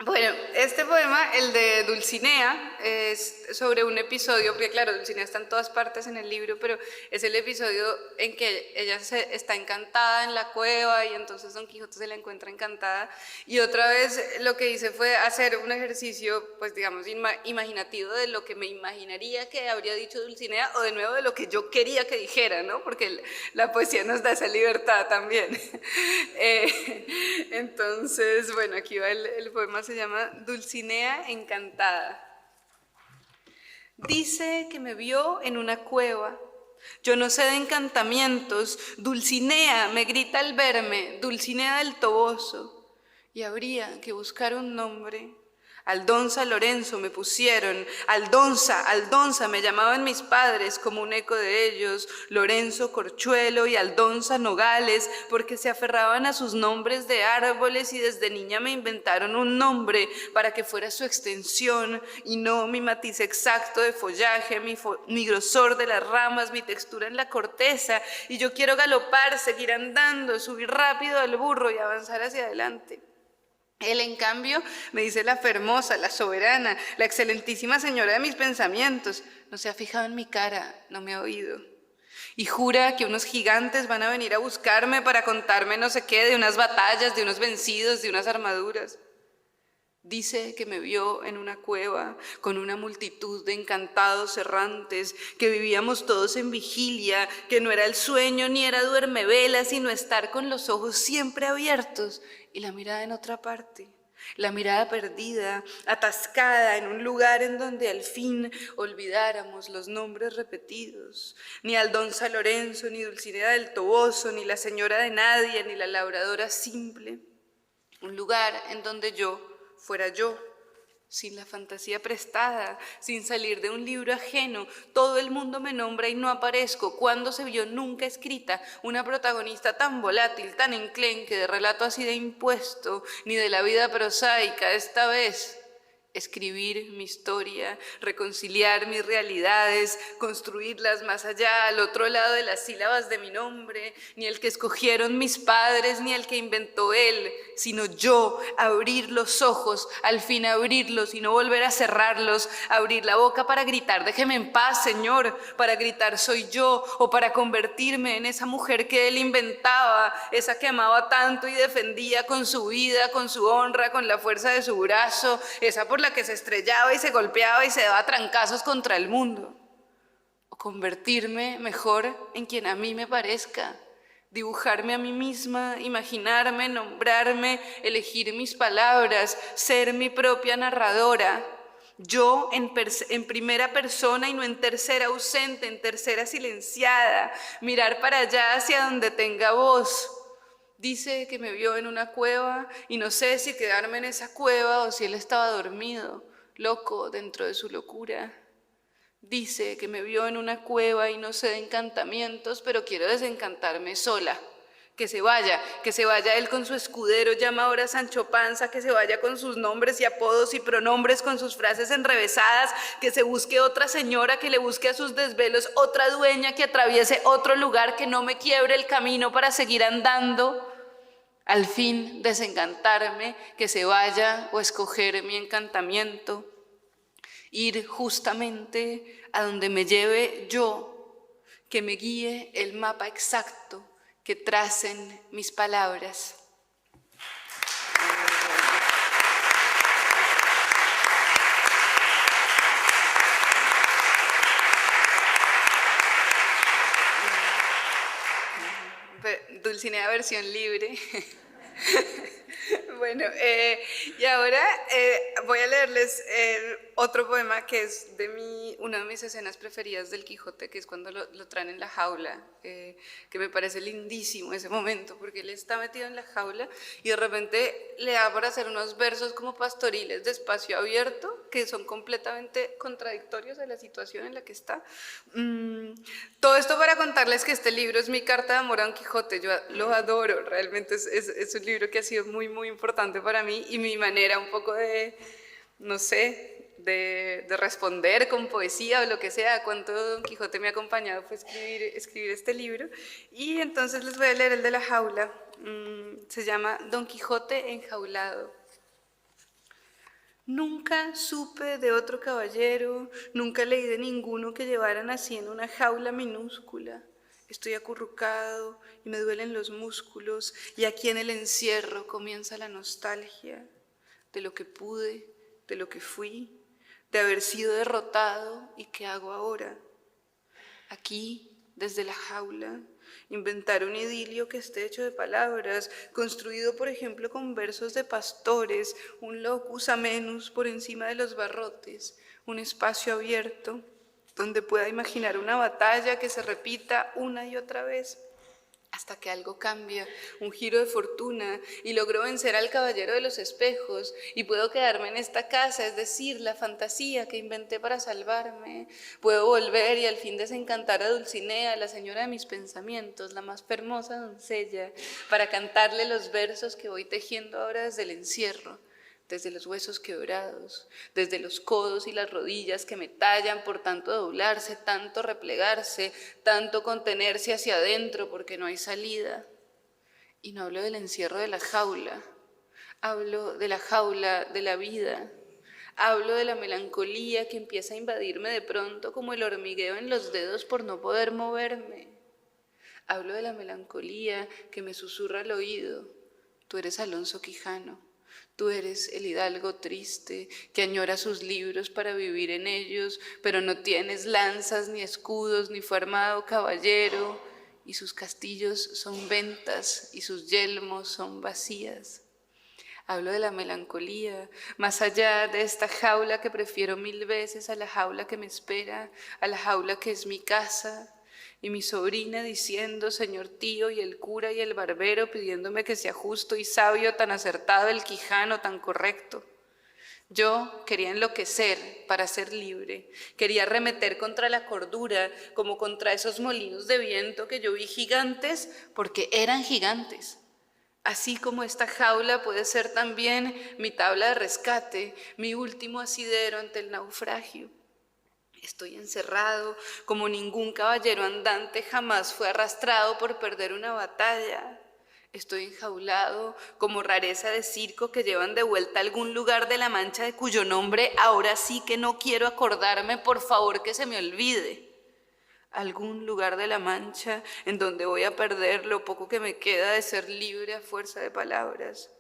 Bueno, este poema, el de Dulcinea, es sobre un episodio, porque claro, Dulcinea está en todas partes en el libro, pero es el episodio en que ella está encantada en la cueva y entonces Don Quijote se la encuentra encantada, y otra vez lo que hice fue hacer un ejercicio, pues digamos, imaginativo de lo que me imaginaría que habría dicho Dulcinea, o de nuevo de lo que yo quería que dijera, ¿no? Porque la poesía nos da esa libertad también. Entonces, bueno, aquí va el poema. Se llama Dulcinea encantada. Dice que me vio en una cueva. Yo no sé de encantamientos. Dulcinea me grita al verme, Dulcinea del Toboso. Y habría que buscar un nombre. Aldonza Lorenzo me pusieron, Aldonza, Aldonza me llamaban mis padres como un eco de ellos, Lorenzo Corchuelo y Aldonza Nogales, porque se aferraban a sus nombres de árboles y desde niña me inventaron un nombre para que fuera su extensión y no mi matiz exacto de follaje, mi grosor de las ramas, mi textura en la corteza, y yo quiero galopar, seguir andando, subir rápido al burro y avanzar hacia adelante. Él, en cambio, me dice la fermosa, la soberana, la excelentísima señora de mis pensamientos. No se ha fijado en mi cara, no me ha oído. Y jura que unos gigantes van a venir a buscarme para contarme no sé qué, de unas batallas, de unos vencidos, de unas armaduras. Dice que me vio en una cueva con una multitud de encantados errantes, que vivíamos todos en vigilia, que no era el sueño ni era duermevela, sino estar con los ojos siempre abiertos y la mirada en otra parte. La mirada perdida, atascada en un lugar en donde al fin olvidáramos los nombres repetidos. Ni Aldonza Lorenzo, ni Dulcinea del Toboso, ni la señora de Nadia, ni la labradora simple. Un lugar en donde yo fuera yo, sin la fantasía prestada, sin salir de un libro ajeno. Todo el mundo me nombra y no aparezco. ¿Cuándo se vio nunca escrita una protagonista tan volátil, tan enclenque, de relato así de impuesto, ni de la vida prosaica? Esta vez, escribir mi historia, reconciliar mis realidades, construirlas más allá, al otro lado de las sílabas de mi nombre, ni el que escogieron mis padres, ni el que inventó él, sino yo, abrir los ojos, al fin abrirlos y no volver a cerrarlos, abrir la boca para gritar, déjeme en paz, Señor, para gritar soy yo, o para convertirme en esa mujer que él inventaba, esa que amaba tanto y defendía con su vida, con su honra, con la fuerza de su brazo, esa por la que se estrellaba y se golpeaba y se daba trancazos contra el mundo. O convertirme mejor en quien a mí me parezca, dibujarme a mí misma, imaginarme, nombrarme, elegir mis palabras, ser mi propia narradora. Yo en primera persona y no en tercera ausente, en tercera silenciada, mirar para allá hacia donde tenga voz. Dice que me vio en una cueva y no sé si quedarme en esa cueva o si él estaba dormido, loco dentro de su locura. Dice que me vio en una cueva y no sé de encantamientos, pero quiero desencantarme sola. Que se vaya él con su escudero, llama ahora a Sancho Panza, que se vaya con sus nombres y apodos y pronombres, con sus frases enrevesadas, que se busque otra señora, que le busque a sus desvelos otra dueña, que atraviese otro lugar, que no me quiebre el camino para seguir andando. Al fin desencantarme, que se vaya o escoger mi encantamiento, ir justamente a donde me lleve yo, que me guíe el mapa exacto, que tracen mis palabras. Dulcinea versión libre. Bueno, y ahora voy a leerles otro poema que es una de mis escenas preferidas del Quijote, que es cuando lo traen en la jaula, que me parece lindísimo ese momento, porque él está metido en la jaula y de repente le da por hacer unos versos como pastoriles de espacio abierto, que son completamente contradictorios de la situación en la que está. Todo esto para contarles que este libro es mi carta de amor a Don Quijote. Yo lo adoro, realmente es un libro que ha sido muy, muy importante para mí y mi manera un poco de, no sé, de responder con poesía o lo que sea, cuánto Don Quijote me ha acompañado fue escribir este libro. Y entonces les voy a leer el de la jaula. Se llama Don Quijote enjaulado. Nunca supe de otro caballero, nunca leí de ninguno que llevaran así en una jaula minúscula. Estoy acurrucado y me duelen los músculos, y aquí en el encierro comienza la nostalgia de lo que pude, de lo que fui, de haber sido derrotado y qué hago ahora. Aquí, desde la jaula, inventar un idilio que esté hecho de palabras, construido por ejemplo con versos de pastores, un locus amenus por encima de los barrotes, un espacio abierto donde pueda imaginar una batalla que se repita una y otra vez, hasta que algo cambia, un giro de fortuna, y logro vencer al caballero de los espejos, y puedo quedarme en esta casa, es decir, la fantasía que inventé para salvarme. Puedo volver y al fin desencantar a Dulcinea, la señora de mis pensamientos, la más hermosa doncella, para cantarle los versos que voy tejiendo ahora desde el encierro, desde los huesos quebrados, desde los codos y las rodillas que me tallan por tanto doblarse, tanto replegarse, tanto contenerse hacia adentro porque no hay salida. Y no hablo del encierro de la jaula, hablo de la jaula de la vida, hablo de la melancolía que empieza a invadirme de pronto como el hormigueo en los dedos por no poder moverme. Hablo de la melancolía que me susurra al oído, tú eres Alonso Quijano. Tú eres el hidalgo triste que añora sus libros para vivir en ellos, pero no tienes lanzas ni escudos ni fue armado caballero, y sus castillos son ventas y sus yelmos son vacías. Hablo de la melancolía, más allá de esta jaula que prefiero 1000 veces a la jaula que me espera, a la jaula que es mi casa, y mi sobrina diciendo, señor tío, y el cura y el barbero pidiéndome que sea justo y sabio, tan acertado el quijano, tan correcto. Yo quería enloquecer para ser libre, quería arremeter contra la cordura, como contra esos molinos de viento que yo vi gigantes porque eran gigantes. Así como esta jaula puede ser también mi tabla de rescate, mi último asidero ante el naufragio. Estoy encerrado como ningún caballero andante jamás fue arrastrado por perder una batalla. Estoy enjaulado como rareza de circo que llevan de vuelta a algún lugar de la Mancha de cuyo nombre ahora sí que no quiero acordarme, por favor que se me olvide. Algún lugar de la Mancha en donde voy a perder lo poco que me queda de ser libre a fuerza de palabras.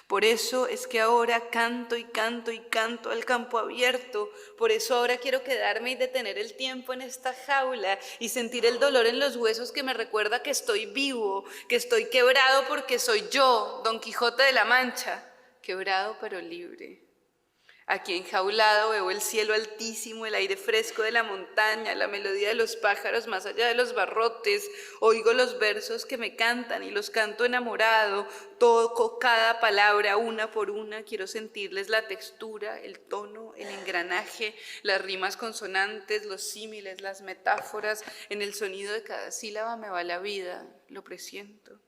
Por eso es que ahora canto y canto y canto al campo abierto. Por eso ahora quiero quedarme y detener el tiempo en esta jaula y sentir el dolor en los huesos que me recuerda que estoy vivo, que estoy quebrado porque soy yo, Don Quijote de la Mancha, quebrado pero libre. Aquí enjaulado veo el cielo altísimo, el aire fresco de la montaña, la melodía de los pájaros más allá de los barrotes. Oigo los versos que me cantan y los canto enamorado. Toco cada palabra una por una. Quiero sentirles la textura, el tono, el engranaje, las rimas consonantes, los símiles, las metáforas. En el sonido de cada sílaba me va la vida, lo presiento.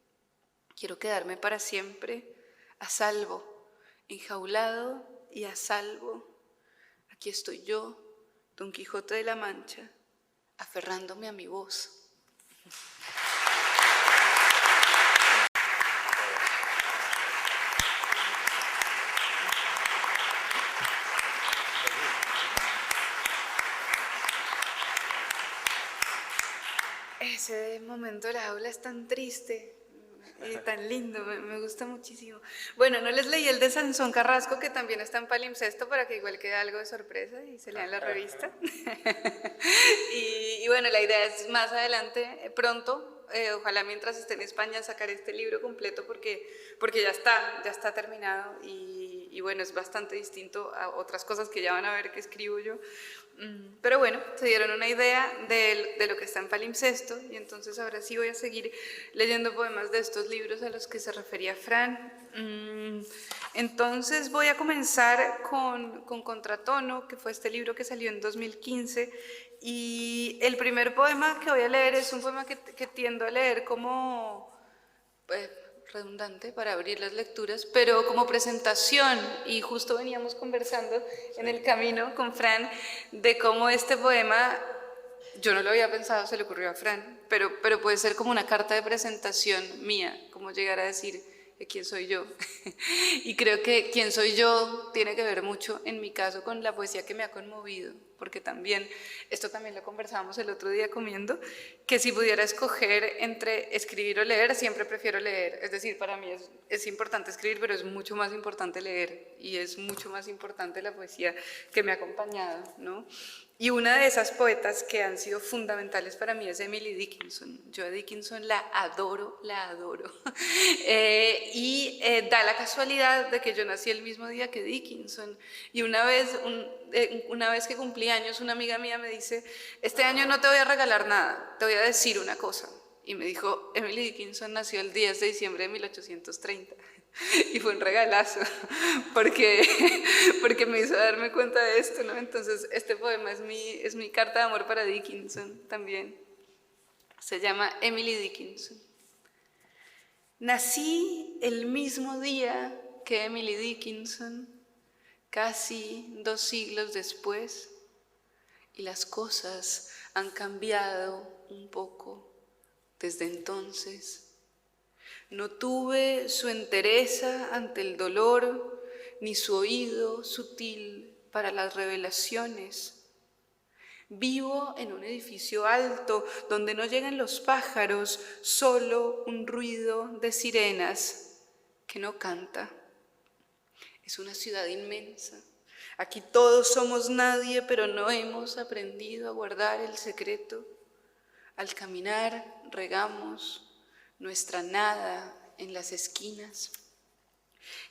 Quiero quedarme para siempre a salvo, enjaulado y a salvo. Aquí estoy yo, Don Quijote de la Mancha, aferrándome a mi voz. Ese momento de la jaula es tan triste. Tan lindo, me gusta muchísimo. Bueno, no les leí el de Sansón Carrasco, que también está en palimpsesto, para que igual quede algo de sorpresa y se lean la revista. y bueno, la idea es más adelante, pronto, ojalá mientras esté en España, sacar este libro completo porque ya está terminado y bueno, es bastante distinto a otras cosas que ya van a ver que escribo yo. Pero bueno, se dieron una idea de lo que está en palimpsesto y entonces ahora sí voy a seguir leyendo poemas de estos libros a los que se refería Fran. Entonces voy a comenzar con Contratono, que fue este libro que salió en 2015, y el primer poema que voy a leer es un poema que tiendo a leer como redundante para abrir las lecturas, pero como presentación, y justo veníamos conversando en el camino con Fran de cómo este poema, yo no lo había pensado, se le ocurrió a Fran, pero puede ser como una carta de presentación mía, como llegar a decir quién soy yo. Y creo que quién soy yo tiene que ver mucho, en mi caso, con la poesía que me ha conmovido, porque también, esto también lo conversábamos el otro día comiendo, que si pudiera escoger entre escribir o leer, siempre prefiero leer. Es decir, para mí es importante escribir, pero es mucho más importante leer, y es mucho más importante la poesía que me ha acompañado, ¿no? Y una de esas poetas que han sido fundamentales para mí es Emily Dickinson. Yo a Dickinson la adoro. Y da la casualidad de que yo nací el mismo día que Dickinson. Y una vez que cumplí años, una amiga mía me dice, este año no te voy a regalar nada, te voy a decir una cosa. Y me dijo, Emily Dickinson nació el 10 de diciembre de 1830. Y fue un regalazo, porque me hizo darme cuenta de esto, ¿no? Entonces, este poema es mi carta de amor para Dickinson también. Se llama Emily Dickinson. Nací el mismo día que Emily Dickinson, casi 2 siglos después, y las cosas han cambiado un poco desde entonces. No tuve su entereza ante el dolor, ni su oído sutil para las revelaciones. Vivo en un edificio alto donde no llegan los pájaros, solo un ruido de sirenas que no canta. Es una ciudad inmensa. Aquí todos somos nadie, pero no hemos aprendido a guardar el secreto. Al caminar regamos nuestra nada en las esquinas.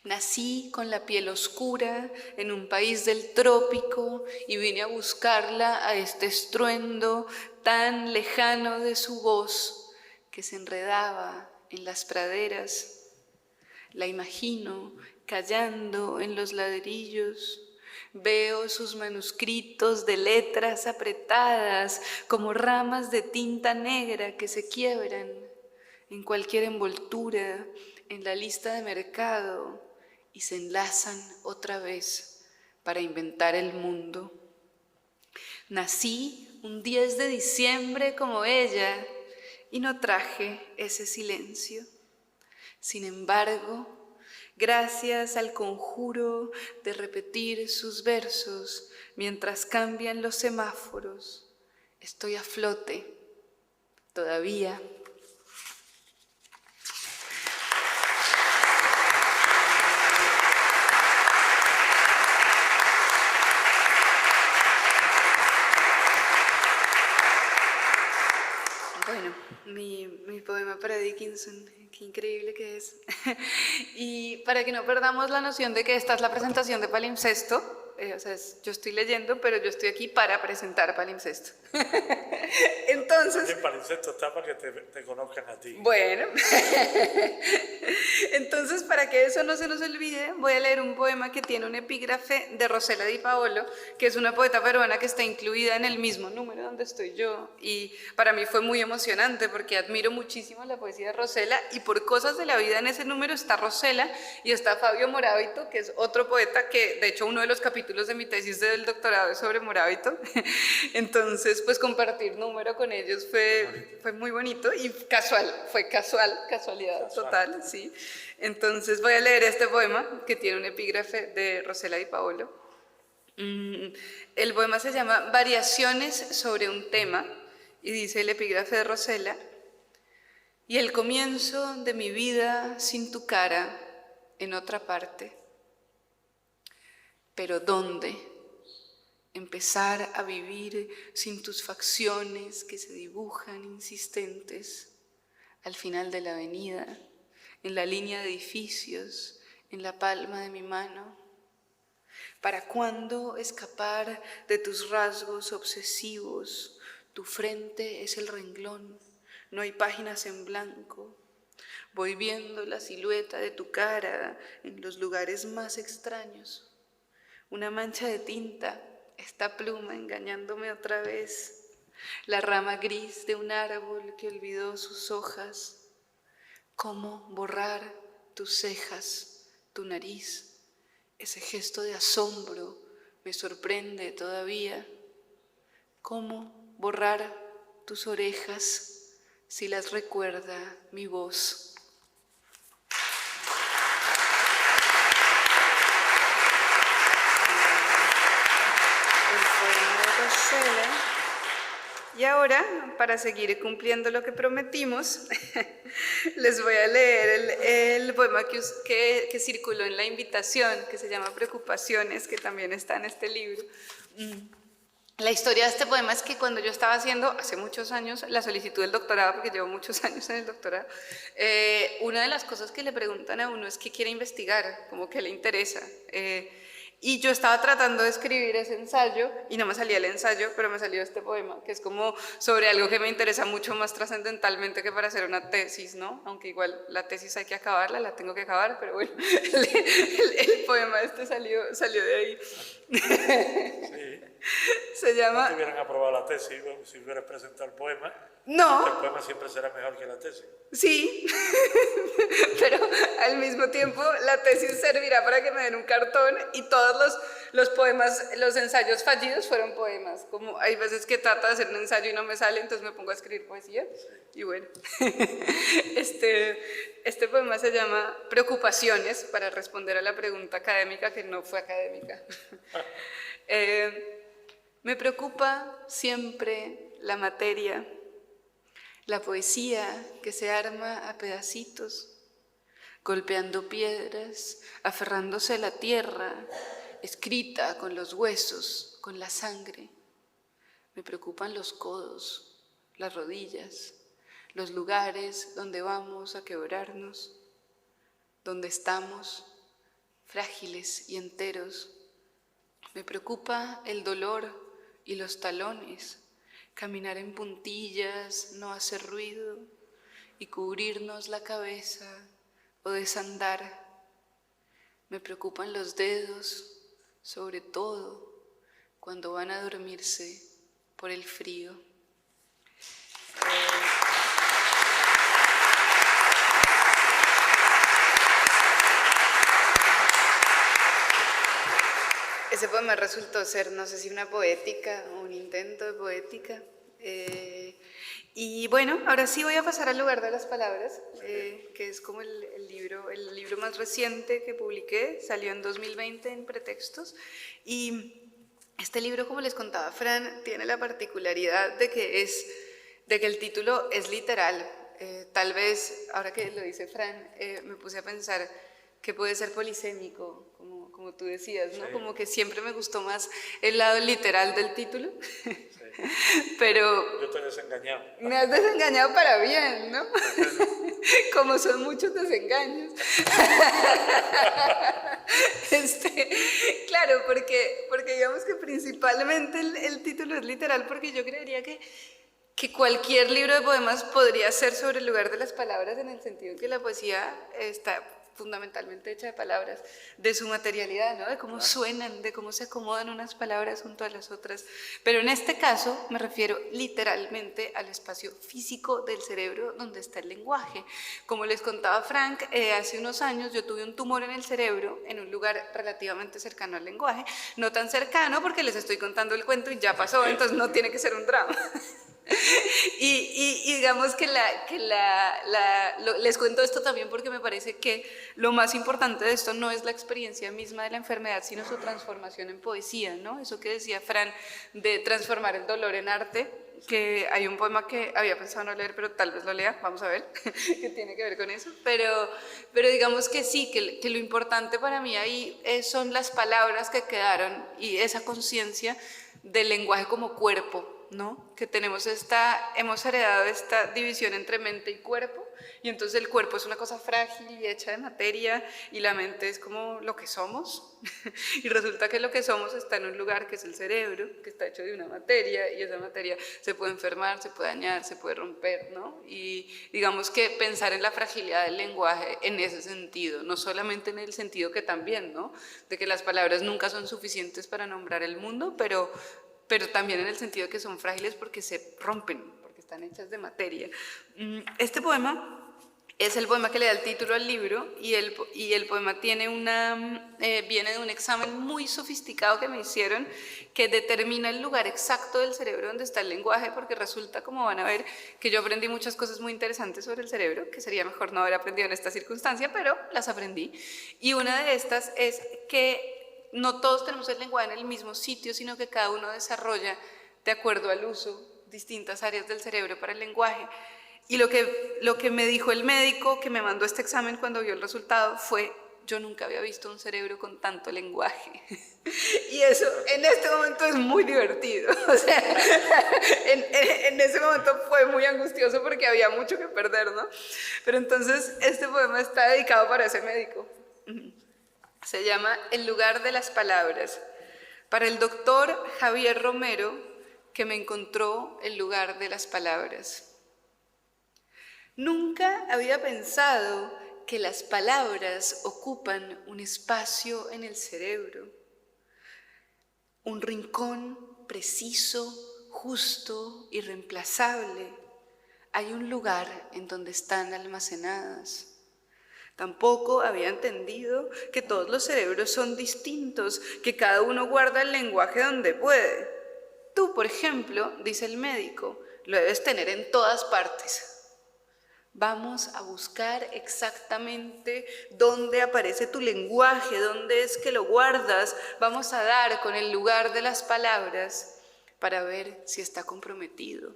Nací con la piel oscura en un país del trópico y vine a buscarla a este estruendo tan lejano de su voz que se enredaba en las praderas. La imagino callando en los ladrillos. Veo sus manuscritos de letras apretadas como ramas de tinta negra que se quiebran en cualquier envoltura, en la lista de mercado, y se enlazan otra vez para inventar el mundo. Nací un 10 de diciembre como ella y no traje ese silencio. Sin embargo, gracias al conjuro de repetir sus versos mientras cambian los semáforos, estoy a flote todavía. Bueno, mi poema para Dickinson, qué increíble que es. Y para que no perdamos la noción de que esta es la presentación de Palimpsesto, yo estoy leyendo, pero yo estoy aquí para presentar Palimpsesto. Entonces... El Palimpsesto está para que te conozcan a ti. Bueno, entonces para que eso no se nos olvide, voy a leer un poema que tiene un epígrafe de Rosela Di Paolo, que es una poeta peruana que está incluida en el mismo número donde estoy yo, y para mí fue muy emocionante porque admiro muchísimo la poesía de Rosela, y por cosas de la vida en ese número está Rosela y está Fabio Morábito, que es otro poeta que de hecho uno de los capítulos de mi tesis del doctorado es sobre Morábito. Entonces pues compartir número con ellos fue muy bonito y casualidad total, sí. Entonces voy a leer este poema que tiene un epígrafe de Rosela Di Paolo. El poema se llama Variaciones sobre un tema y dice el epígrafe de Rosela: y el comienzo de mi vida sin tu cara en otra parte. Pero ¿dónde? Empezar a vivir sin tus facciones que se dibujan insistentes al final de la avenida, en la línea de edificios, en la palma de mi mano. ¿Para cuándo escapar de tus rasgos obsesivos? Tu frente es el renglón, no hay páginas en blanco. Voy viendo la silueta de tu cara en los lugares más extraños. Una mancha de tinta, esta pluma engañándome otra vez, la rama gris de un árbol que olvidó sus hojas. ¿Cómo borrar tus cejas, tu nariz? Ese gesto de asombro me sorprende todavía. ¿Cómo borrar tus orejas si las recuerda mi voz? Y ahora, para seguir cumpliendo lo que prometimos, les voy a leer el poema que circuló en la invitación, que se llama Preocupaciones, que también está en este libro. La historia de este poema es que cuando yo estaba haciendo, hace muchos años, la solicitud del doctorado, porque llevo muchos años en el doctorado, una de las cosas que le preguntan a uno es qué quiere investigar, como que le interesa. Y yo estaba tratando de escribir ese ensayo y no me salía el ensayo, pero me salió este poema, que es como sobre algo que me interesa mucho más trascendentalmente que para hacer una tesis, ¿no? Aunque igual la tesis hay que acabarla, la tengo que acabar, pero bueno, el poema este salió de ahí. Sí. Se llama... No te hubieran aprobado la tesis si hubieras presentado el poema. No. El poema siempre será mejor que la tesis. Sí, pero al mismo tiempo la tesis servirá para que me den un cartón y todos los poemas, los ensayos fallidos fueron poemas. Como hay veces que trato de hacer un ensayo y no me sale, entonces me pongo a escribir poesía. Y bueno, este poema se llama Preocupaciones, para responder a la pregunta académica que no fue académica. Me preocupa siempre la materia, la poesía que se arma a pedacitos, golpeando piedras, aferrándose a la tierra, escrita con los huesos, con la sangre. Me preocupan los codos, las rodillas, los lugares donde vamos a quebrarnos, donde estamos frágiles y enteros. Me preocupa el dolor y los talones, caminar en puntillas, no hacer ruido y cubrirnos la cabeza o desandar. Me preocupan los dedos, sobre todo cuando van a dormirse por el frío. Ese poema resultó ser, no sé si una poética o un intento de poética. Y bueno, ahora sí voy a pasar al lugar de las palabras, que es como el libro más reciente que publiqué, salió en 2020 en Pretextos. Y este libro, como les contaba Fran, tiene la particularidad de que el título es literal. Tal vez, ahora que lo dice Fran, me puse a pensar que puede ser polisémico, como tú decías, ¿no? Sí. Como que siempre me gustó más el lado literal del título. Sí. Pero... Yo estoy desengañado. Me has desengañado para bien, ¿no? Como son muchos desengaños. Claro, porque digamos que principalmente el título es literal, porque yo creería que cualquier libro de poemas podría ser sobre el lugar de las palabras, en el sentido que la poesía está fundamentalmente hecha de palabras, de su materialidad, ¿no? De cómo suenan, de cómo se acomodan unas palabras junto a las otras. Pero en este caso me refiero literalmente al espacio físico del cerebro donde está el lenguaje. Como les contaba Frank, hace unos años yo tuve un tumor en el cerebro en un lugar relativamente cercano al lenguaje, no tan cercano porque les estoy contando el cuento y ya pasó, entonces no tiene que ser un drama. Y digamos que les cuento esto también porque me parece que lo más importante de esto no es la experiencia misma de la enfermedad, sino su transformación en poesía, ¿no? Eso que decía Fran de transformar el dolor en arte, que hay un poema que había pensado no leer, pero tal vez lo lea, vamos a ver, que tiene que ver con eso, pero digamos que sí, que lo importante para mí ahí son las palabras que quedaron y esa conciencia del lenguaje como cuerpo, ¿no? Que hemos heredado esta división entre mente y cuerpo, y entonces el cuerpo es una cosa frágil y hecha de materia, y la mente es como lo que somos, y resulta que lo que somos está en un lugar que es el cerebro, que está hecho de una materia, y esa materia se puede enfermar, se puede dañar, se puede romper, ¿no? Y digamos que pensar en la fragilidad del lenguaje en ese sentido, no solamente en el sentido que también, ¿no? De que las palabras nunca son suficientes para nombrar el mundo, pero también en el sentido de que son frágiles porque se rompen, porque están hechas de materia. Este poema es el poema que le da el título al libro, y el poema viene de un examen muy sofisticado que me hicieron, que determina el lugar exacto del cerebro donde está el lenguaje, porque resulta, como van a ver, que yo aprendí muchas cosas muy interesantes sobre el cerebro, que sería mejor no haber aprendido en esta circunstancia, pero las aprendí. Y una de estas es que no todos tenemos el lenguaje en el mismo sitio, sino que cada uno desarrolla, de acuerdo al uso, distintas áreas del cerebro para el lenguaje. Y lo que me dijo el médico que me mandó este examen cuando vio el resultado fue: yo nunca había visto un cerebro con tanto lenguaje. Y eso en este momento es muy divertido. O sea, en ese momento fue muy angustioso porque había mucho que perder, ¿no? Pero entonces este poema está dedicado para ese médico. Se llama El lugar de las palabras, para el doctor Javier Romero, que me encontró el lugar de las palabras. Nunca había pensado que las palabras ocupan un espacio en el cerebro, un rincón preciso, justo, irreemplazable. Hay un lugar en donde están almacenadas. Tampoco había entendido que todos los cerebros son distintos, que cada uno guarda el lenguaje donde puede. Tú, por ejemplo, dice el médico, lo debes tener en todas partes. Vamos a buscar exactamente dónde aparece tu lenguaje, dónde es que lo guardas. Vamos a dar con el lugar de las palabras para ver si está comprometido.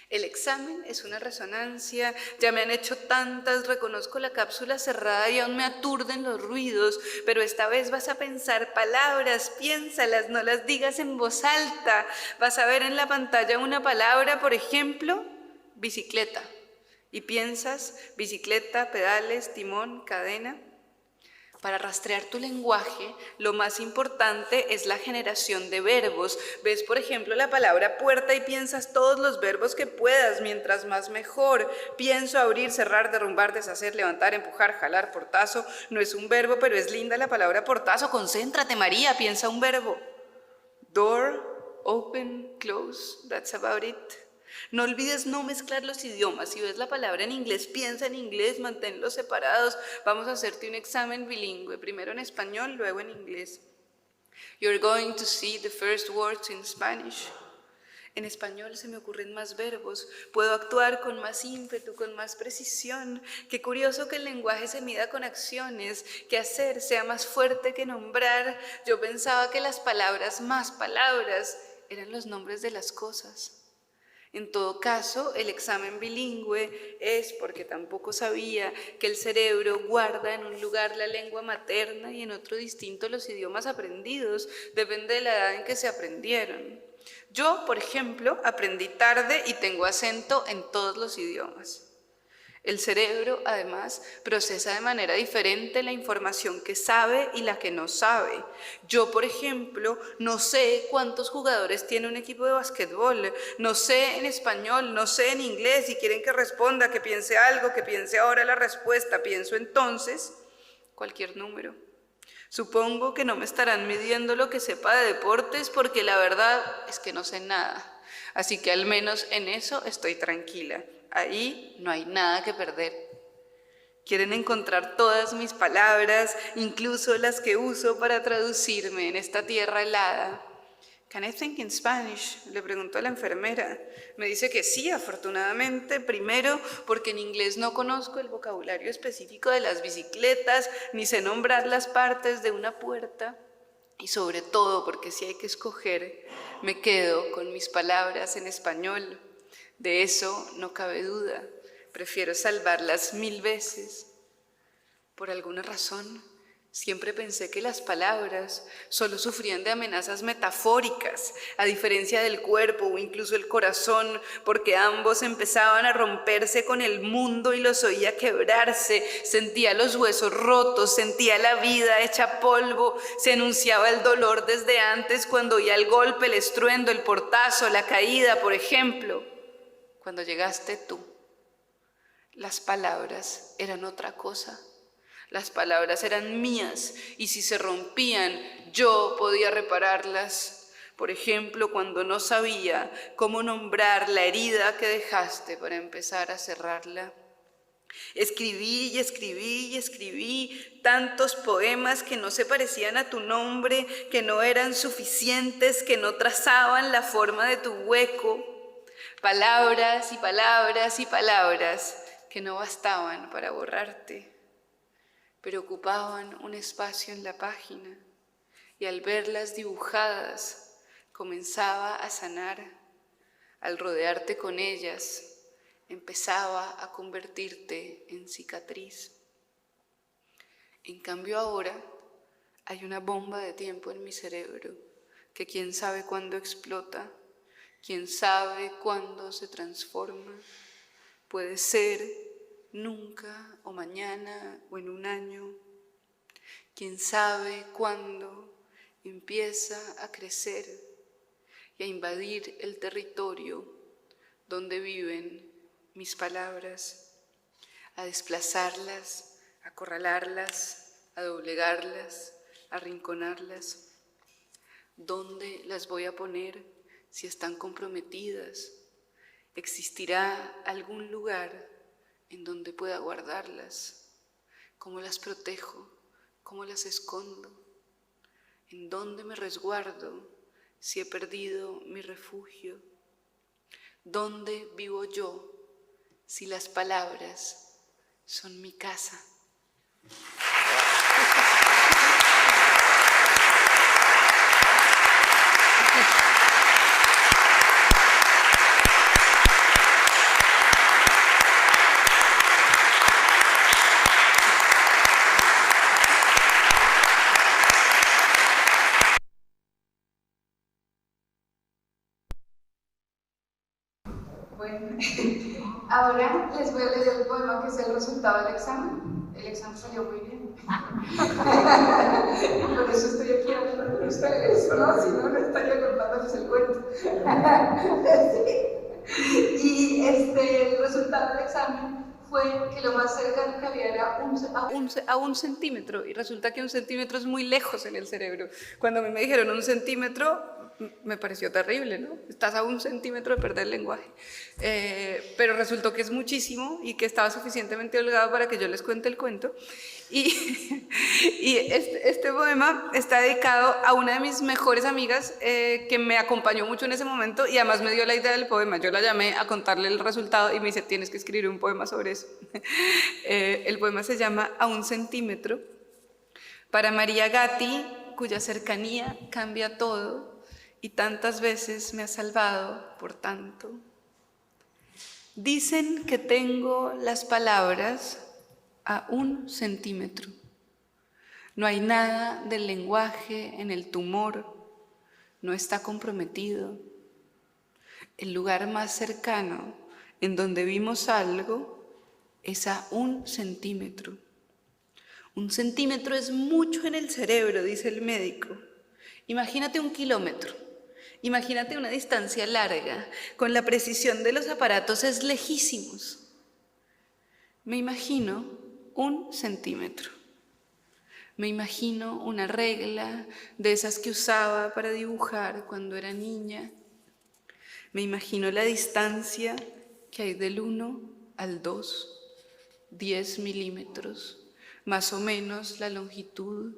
El examen es una resonancia, ya me han hecho tantas, reconozco la cápsula cerrada y aún me aturden los ruidos, pero esta vez vas a pensar palabras, piénsalas, no las digas en voz alta. Vas a ver en la pantalla una palabra, por ejemplo, bicicleta, y piensas bicicleta, pedales, timón, cadena. Para rastrear tu lenguaje, lo más importante es la generación de verbos. Ves, por ejemplo, la palabra puerta y piensas todos los verbos que puedas, mientras más mejor. Pienso, abrir, cerrar, derrumbar, deshacer, levantar, empujar, jalar, portazo. No es un verbo, pero es linda la palabra portazo. Concéntrate, María, piensa un verbo. Door, open, close, that's about it. No olvides no mezclar los idiomas. Si ves la palabra en inglés, piensa en inglés, manténlos separados. Vamos a hacerte un examen bilingüe, primero en español, luego en inglés. You're going to see the first words in Spanish. En español se me ocurren más verbos, puedo actuar con más ímpetu, con más precisión. Qué curioso que el lenguaje se mida con acciones, que hacer sea más fuerte que nombrar. Yo pensaba que las palabras más palabras eran los nombres de las cosas. En todo caso, el examen bilingüe es porque tampoco sabía que el cerebro guarda en un lugar la lengua materna y en otro distinto los idiomas aprendidos. Depende de la edad en que se aprendieron. Yo, por ejemplo, aprendí tarde y tengo acento en todos los idiomas. El cerebro, además, procesa de manera diferente la información que sabe y la que no sabe. Yo, por ejemplo, no sé cuántos jugadores tiene un equipo de basquetbol, no sé en español, no sé en inglés, si quieren que responda, que piense algo, que piense ahora la respuesta, pienso entonces cualquier número. Supongo que no me estarán midiendo lo que sepa de deportes porque la verdad es que no sé nada. Así que al menos en eso estoy tranquila. Ahí no hay nada que perder. Quieren encontrar todas mis palabras, incluso las que uso para traducirme en esta tierra helada. ¿Can I think in Spanish? Le preguntó a la enfermera. Me dice que sí, afortunadamente. Primero, porque en inglés no conozco el vocabulario específico de las bicicletas, ni sé nombrar las partes de una puerta. Y sobre todo, porque si hay que escoger, me quedo con mis palabras en español. De eso no cabe duda. Prefiero salvarlas 1000 veces. Por alguna razón, siempre pensé que las palabras solo sufrían de amenazas metafóricas, a diferencia del cuerpo o incluso el corazón, porque ambos empezaban a romperse con el mundo y los oía quebrarse. Sentía los huesos rotos, sentía la vida hecha polvo, se anunciaba el dolor desde antes cuando oía el golpe, el estruendo, el portazo, la caída, por ejemplo. Cuando llegaste tú, las palabras eran otra cosa. Las palabras eran mías y si se rompían, yo podía repararlas. Por ejemplo, cuando no sabía cómo nombrar la herida que dejaste para empezar a cerrarla. Escribí y escribí y escribí tantos poemas que no se parecían a tu nombre, que no eran suficientes, que no trazaban la forma de tu hueco. Palabras y palabras y palabras que no bastaban para borrarte, pero ocupaban un espacio en la página y al verlas dibujadas comenzaba a sanar. Al rodearte con ellas empezaba a convertirte en cicatriz. En cambio ahora hay una bomba de tiempo en mi cerebro que quién sabe cuándo explota. ¿Quién sabe cuándo se transforma? Puede ser nunca o mañana o en un año. ¿Quién sabe cuándo empieza a crecer y a invadir el territorio donde viven mis palabras, a desplazarlas, a acorralarlas, a doblegarlas, a arrinconarlas? ¿Dónde las voy a poner? Si están comprometidas, ¿existirá algún lugar en donde pueda guardarlas? ¿Cómo las protejo? ¿Cómo las escondo? ¿En dónde me resguardo si he perdido mi refugio? ¿Dónde vivo yo si las palabras son mi casa? Bueno, ahora les voy a leer el poema que es el resultado del examen. El examen salió muy bien. Por eso estoy aquí hablando con ustedes, ¿no? Si no, no estaría contándoles el cuento. Sí. Y el resultado del examen fue que lo más cercano que había era a un centímetro, y resulta que un centímetro es muy lejos en el cerebro. Cuando a mí me dijeron un centímetro, me pareció terrible, ¿no? Estás a un centímetro de perder el lenguaje. Pero resultó que es muchísimo y que estaba suficientemente holgado para que yo les cuente el cuento. Y este poema está dedicado a una de mis mejores amigas que me acompañó mucho en ese momento y además me dio la idea del poema. Yo la llamé a contarle el resultado y me dice, tienes que escribir un poema sobre eso. El poema se llama A un centímetro. Para María Gatti, cuya cercanía cambia todo y tantas veces me ha salvado por tanto. Dicen que tengo las palabras a un centímetro. No hay nada del lenguaje en el tumor, no está comprometido. El lugar más cercano en donde vimos algo es a un centímetro. Un centímetro es mucho en el cerebro, dice el médico. Imagínate 1 kilómetro, imagínate una distancia larga, con la precisión de los aparatos es lejísimos. Me imagino 1 centímetro. Me imagino una regla de esas que usaba para dibujar cuando era niña. Me imagino la distancia que hay del 1 al 2, 10 milímetros, más o menos la longitud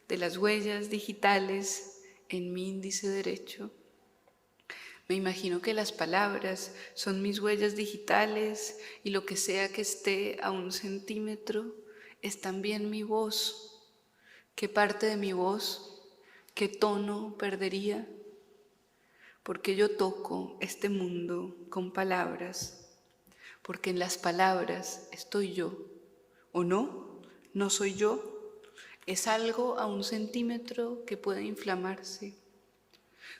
de las huellas digitales en mi índice derecho. Me imagino que las palabras son mis huellas digitales y lo que sea que esté a 1 centímetro es también mi voz. ¿Qué parte de mi voz, qué tono perdería? Porque yo toco este mundo con palabras, porque en las palabras estoy yo, ¿o no? ¿No soy yo? Es algo a 1 centímetro que puede inflamarse.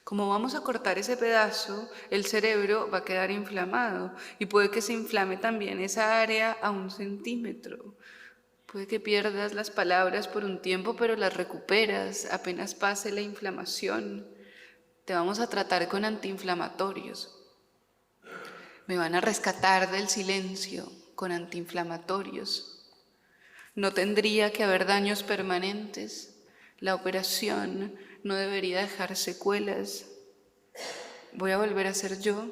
Como vamos a cortar ese pedazo, el cerebro va a quedar inflamado y puede que se inflame también esa área a 1 centímetro. Puede que pierdas las palabras por un tiempo, pero las recuperas apenas pase la inflamación. Te vamos a tratar con antiinflamatorios. Me van a rescatar del silencio con antiinflamatorios. No tendría que haber daños permanentes. La operación no debería dejar secuelas. Voy a volver a ser yo.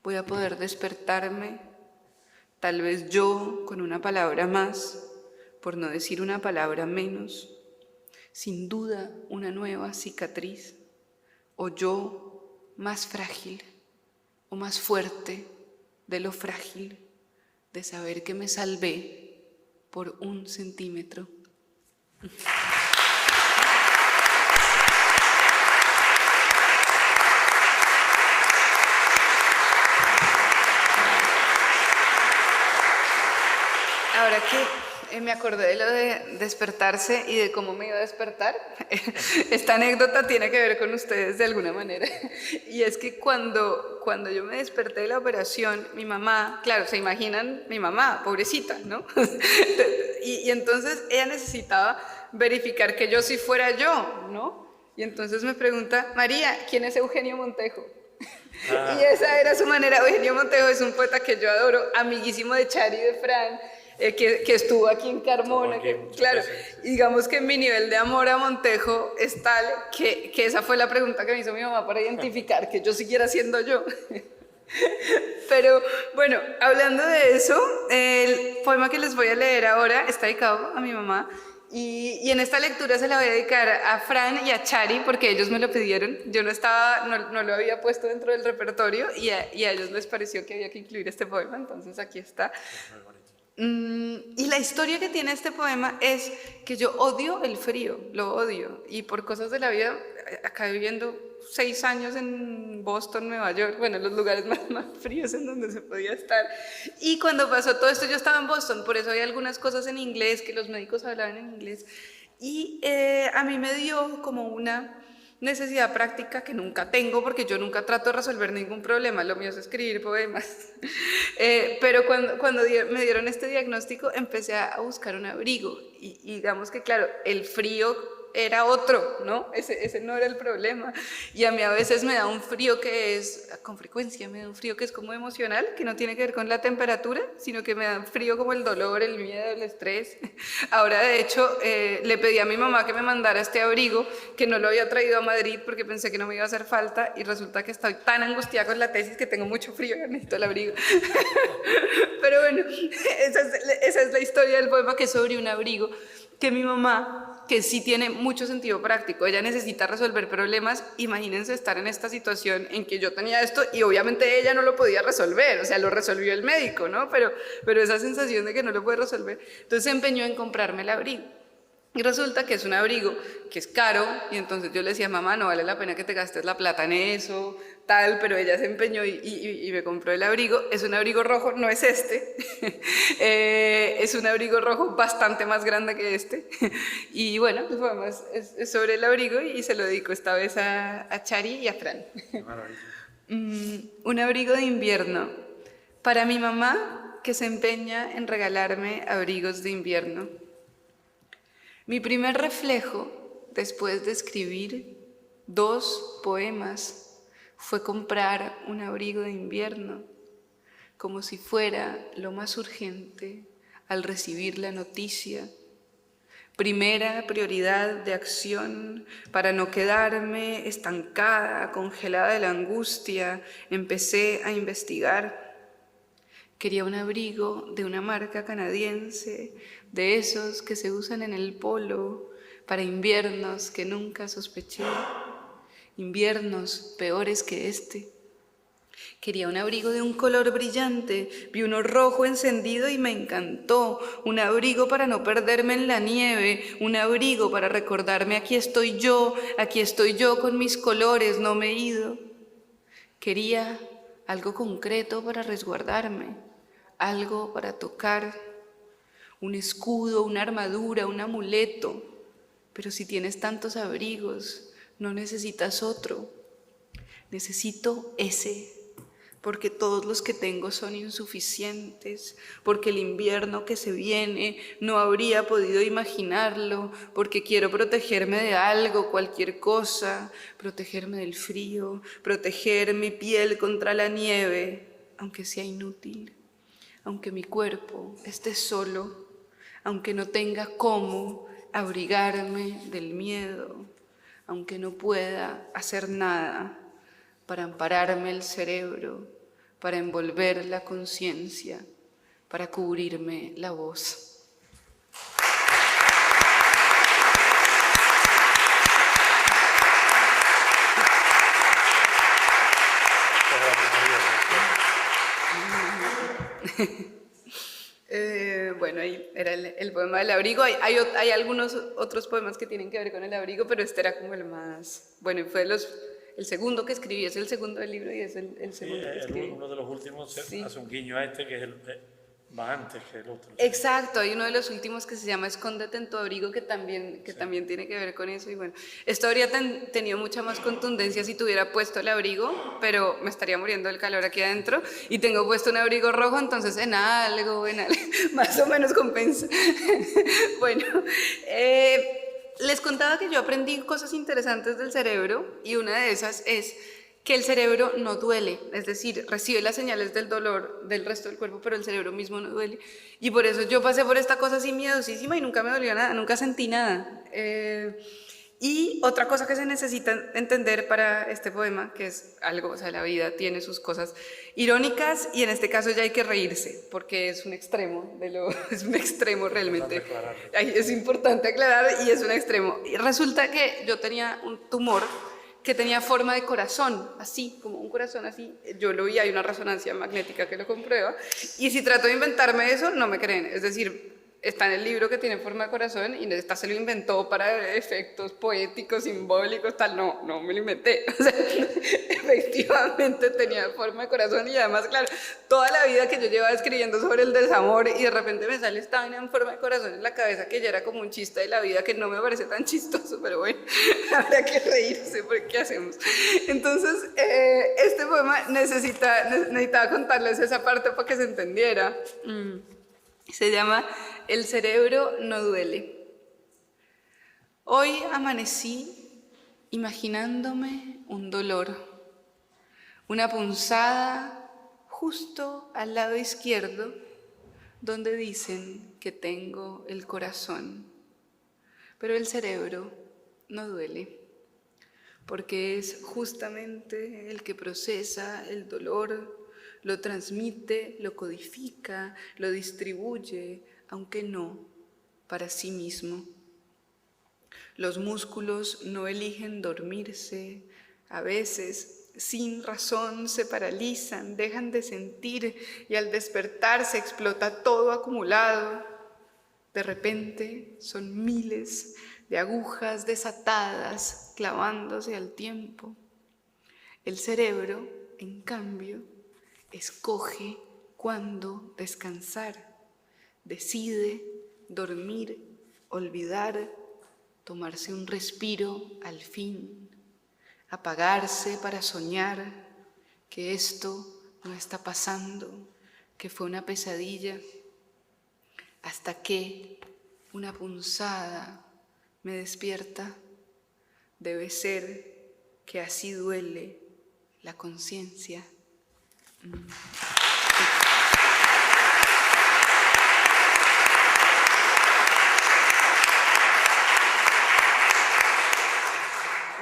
Voy a poder despertarme. Tal vez yo con una palabra más, por no decir una palabra menos. Sin duda una nueva cicatriz. O yo más frágil o más fuerte de lo frágil, de saber que me salvé por 1 centímetro. Ahora que me acordé de lo de despertarse y de cómo me iba a despertar, esta anécdota tiene que ver con ustedes de alguna manera. Y es que cuando yo me desperté de la operación, mi mamá, claro, se imaginan mi mamá, pobrecita, ¿no? Y entonces ella necesitaba verificar que yo sí fuera yo, ¿no? Y entonces me pregunta, María, ¿quién es Eugenio Montejo? Y esa era su manera. Eugenio Montejo es un poeta que yo adoro, amiguísimo de Chari y de Fran, que estuvo aquí en Carmona, claro, y digamos que mi nivel de amor a Montejo es tal que esa fue la pregunta que me hizo mi mamá para identificar que yo siguiera siendo yo. Pero bueno, hablando de eso, el poema que les voy a leer ahora está dedicado a mi mamá y en esta lectura se la voy a dedicar a Fran y a Chari porque ellos me lo pidieron. Yo no lo había puesto dentro del repertorio y a ellos les pareció que había que incluir este poema, entonces aquí está. Y la historia que tiene este poema es que yo odio el frío, lo odio, y por cosas de la vida acabé viviendo 6 años en Boston, Nueva York, bueno, los lugares más fríos en donde se podía estar. Y cuando pasó todo esto yo estaba en Boston, por eso hay algunas cosas en inglés, que los médicos hablaban en inglés, y a mí me dio como una necesidad práctica que nunca tengo porque yo nunca trato de resolver ningún problema, lo mío es escribir poemas. Pero cuando me dieron este diagnóstico empecé a buscar un abrigo y digamos que claro, el frío era otro, ¿no? Ese no era el problema. Y a mí a veces me da un frío que es, con frecuencia me da un frío que es como emocional, que no tiene que ver con la temperatura, sino que me da un frío como el dolor, el miedo, el estrés. Ahora, de hecho, le pedí a mi mamá que me mandara este abrigo, que no lo había traído a Madrid porque pensé que no me iba a hacer falta, y resulta que estoy tan angustiada con la tesis que tengo mucho frío y necesito el abrigo. Pero bueno, esa es la historia del poema, que es sobre un abrigo que mi mamá, que sí tiene mucho sentido práctico, ella necesita resolver problemas. Imagínense estar en esta situación en que yo tenía esto y obviamente ella no lo podía resolver, o sea, lo resolvió el médico, ¿no? Pero esa sensación de que no lo puede resolver, entonces se empeñó en comprarme el abrigo. Y resulta que es un abrigo que es caro, y entonces yo le decía, mamá, no vale la pena que te gastes la plata en eso, tal, pero ella se empeñó y me compró el abrigo. Es un abrigo rojo, no es este, es un abrigo rojo bastante más grande que este. Y bueno, el poema es sobre el abrigo y se lo dedico esta vez a Chari y a Fran. Un abrigo de invierno. Para mi mamá, que se empeña en regalarme abrigos de invierno. Mi primer reflejo, después de escribir 2 poemas, fue comprar un abrigo de invierno, como si fuera lo más urgente al recibir la noticia. Primera prioridad de acción para no quedarme estancada, congelada de la angustia, empecé a investigar. Quería un abrigo de una marca canadiense, de esos que se usan en el polo para inviernos que nunca sospeché, inviernos peores que este. Quería un abrigo de un color brillante, vi uno rojo encendido y me encantó, un abrigo para no perderme en la nieve, un abrigo para recordarme aquí estoy yo con mis colores, no me he ido. Quería algo concreto para resguardarme, algo para tocar, un escudo, una armadura, un amuleto. Pero si tienes tantos abrigos, no necesitas otro. Necesito ese, porque todos los que tengo son insuficientes, porque el invierno que se viene no habría podido imaginarlo, porque quiero protegerme de algo, cualquier cosa, protegerme del frío, proteger mi piel contra la nieve, aunque sea inútil, aunque mi cuerpo esté solo, aunque no tenga cómo abrigarme del miedo, aunque no pueda hacer nada para ampararme el cerebro, para envolver la conciencia, para cubrirme la voz. Bueno, ahí era el poema del abrigo. Hay algunos otros poemas que tienen que ver con el abrigo, pero este era como el más... Bueno, y fue el segundo que escribí, es el segundo del libro y es el segundo que escribí. Uno de los últimos hace un guiño a este, que es va antes que el otro. Exacto, hay uno de los últimos que se llama Escóndete en tu abrigo, que también tiene que ver con eso. Y bueno, esto habría tenido mucha más contundencia si tuviera puesto el abrigo, pero me estaría muriendo del calor aquí adentro y tengo puesto un abrigo rojo, entonces en algo más o menos compensa. Bueno, les contaba que yo aprendí cosas interesantes del cerebro y una de esas es que el cerebro no duele, es decir, recibe las señales del dolor del resto del cuerpo, pero el cerebro mismo no duele. Y por eso yo pasé por esta cosa así miedosísima y nunca me dolió nada, nunca sentí nada. Y otra cosa que se necesita entender para este poema, que es algo, o sea, la vida tiene sus cosas irónicas y en este caso ya hay que reírse, porque es un extremo, es un extremo realmente. Es importante aclarar y es un extremo. Y resulta que yo tenía un tumor que tenía forma de corazón, así, como un corazón así. Yo lo vi, hay una resonancia magnética que lo comprueba, y si trato de inventarme eso, no me creen. Es decir, está en el libro que tiene forma de corazón y esta se lo inventó para efectos poéticos, simbólicos, tal. No me lo inventé. O sea, efectivamente tenía forma de corazón y además, claro, toda la vida que yo llevaba escribiendo sobre el desamor y de repente me sale esta vaina en forma de corazón en la cabeza que ya era como un chiste de la vida que no me parece tan chistoso, pero bueno, habrá que reírse porque ¿qué hacemos? Entonces, este poema necesitaba contarles esa parte para que se entendiera. Se llama El cerebro no duele. Hoy amanecí imaginándome un dolor, una punzada justo al lado izquierdo donde dicen que tengo el corazón. Pero el cerebro no duele, porque es justamente el que procesa el dolor, lo transmite, lo codifica, lo distribuye, aunque no para sí mismo. Los músculos no eligen dormirse, a veces sin razón se paralizan, dejan de sentir y al despertar se explota todo acumulado. De repente son miles de agujas desatadas clavándose al tiempo. El cerebro, en cambio, escoge cuándo descansar, decide dormir, olvidar, tomarse un respiro al fin, apagarse para soñar que esto no está pasando, que fue una pesadilla, hasta que una punzada me despierta. Debe ser que así duele la conciencia.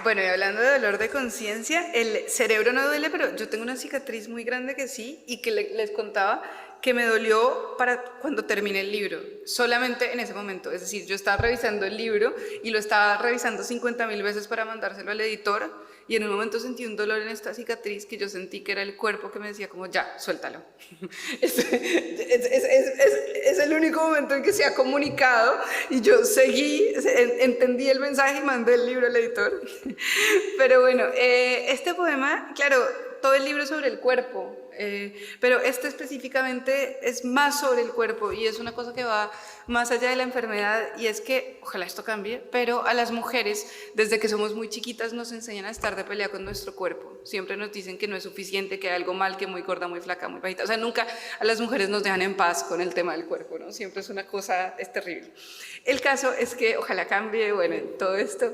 Bueno, y hablando de dolor de conciencia, el cerebro no duele, pero yo tengo una cicatriz muy grande que sí, y que les contaba que me dolió para cuando terminé el libro, solamente en ese momento. Es decir, yo estaba revisando el libro y lo estaba revisando 50.000 veces para mandárselo al editor, y en un momento sentí un dolor en esta cicatriz que yo sentí que era el cuerpo que me decía como, ya, suéltalo. Es el único momento en que se ha comunicado y yo seguí, entendí el mensaje y mandé el libro al editor. Pero bueno, este poema, claro, todo el libro es sobre el cuerpo, pero este específicamente es más sobre el cuerpo y es una cosa que va más allá de la enfermedad, y es que, ojalá esto cambie, pero a las mujeres desde que somos muy chiquitas nos enseñan a estar de pelea con nuestro cuerpo. Siempre nos dicen que no es suficiente, que hay algo mal, que muy gorda, muy flaca, muy bajita. O sea, nunca a las mujeres nos dejan en paz con el tema del cuerpo, ¿no? Siempre es una cosa, es terrible. El caso es que, ojalá cambie, bueno, todo esto,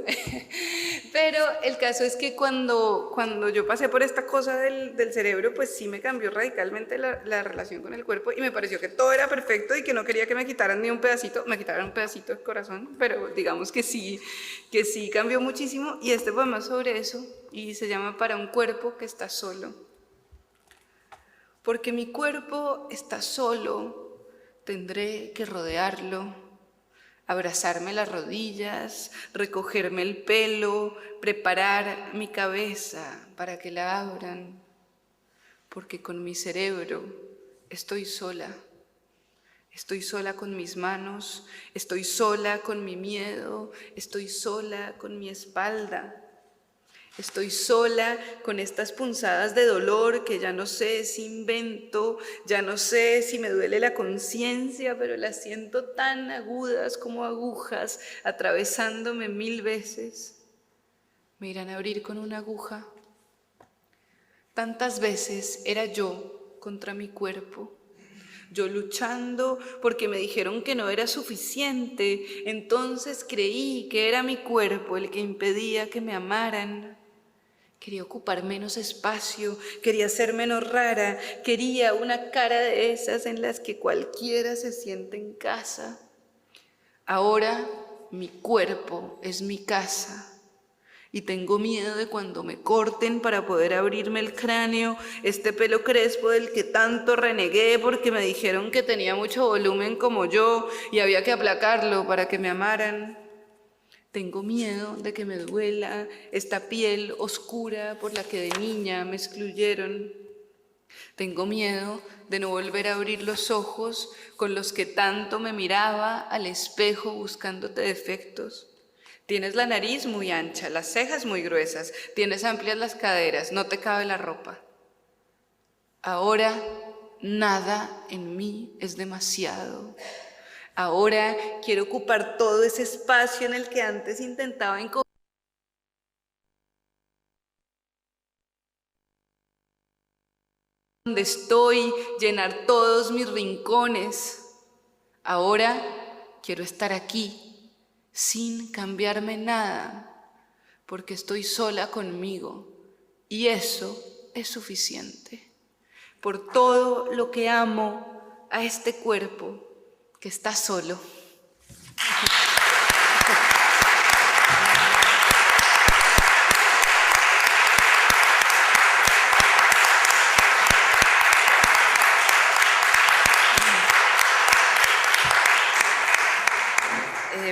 pero el caso es que cuando yo pasé por esta cosa del cerebro, pues sí me cambió radicalmente la relación con el cuerpo y me pareció que todo era perfecto y que no quería que me quitaran ni un pedacito, me quitaron un pedacito de corazón, pero digamos que sí cambió muchísimo, y este poema es sobre eso y se llama Para un cuerpo que está solo. Porque mi cuerpo está solo, tendré que rodearlo, abrazarme las rodillas, recogerme el pelo, preparar mi cabeza para que la abran, porque con mi cerebro estoy sola. Estoy sola con mis manos, estoy sola con mi miedo, estoy sola con mi espalda. Estoy sola con estas punzadas de dolor que ya no sé si invento, ya no sé si me duele la conciencia, pero las siento tan agudas como agujas atravesándome 1000 veces. ¿Me irán a abrir con una aguja? Tantas veces era yo contra mi cuerpo. Yo luchando porque me dijeron que no era suficiente, entonces creí que era mi cuerpo el que impedía que me amaran. Quería ocupar menos espacio, quería ser menos rara, quería una cara de esas en las que cualquiera se siente en casa. Ahora mi cuerpo es mi casa. Y tengo miedo de cuando me corten para poder abrirme el cráneo, este pelo crespo del que tanto renegué porque me dijeron que tenía mucho volumen como yo y había que aplacarlo para que me amaran. Tengo miedo de que me duela esta piel oscura por la que de niña me excluyeron. Tengo miedo de no volver a abrir los ojos con los que tanto me miraba al espejo buscándote defectos. Tienes la nariz muy ancha, las cejas muy gruesas, tienes amplias las caderas, no te cabe la ropa. Ahora nada en mí es demasiado. Ahora quiero ocupar todo ese espacio en el que antes intentaba encontrar. Donde estoy, llenar todos mis rincones. Ahora quiero estar aquí, sin cambiarme nada, porque estoy sola conmigo, y eso es suficiente. Por todo lo que amo a este cuerpo que está solo.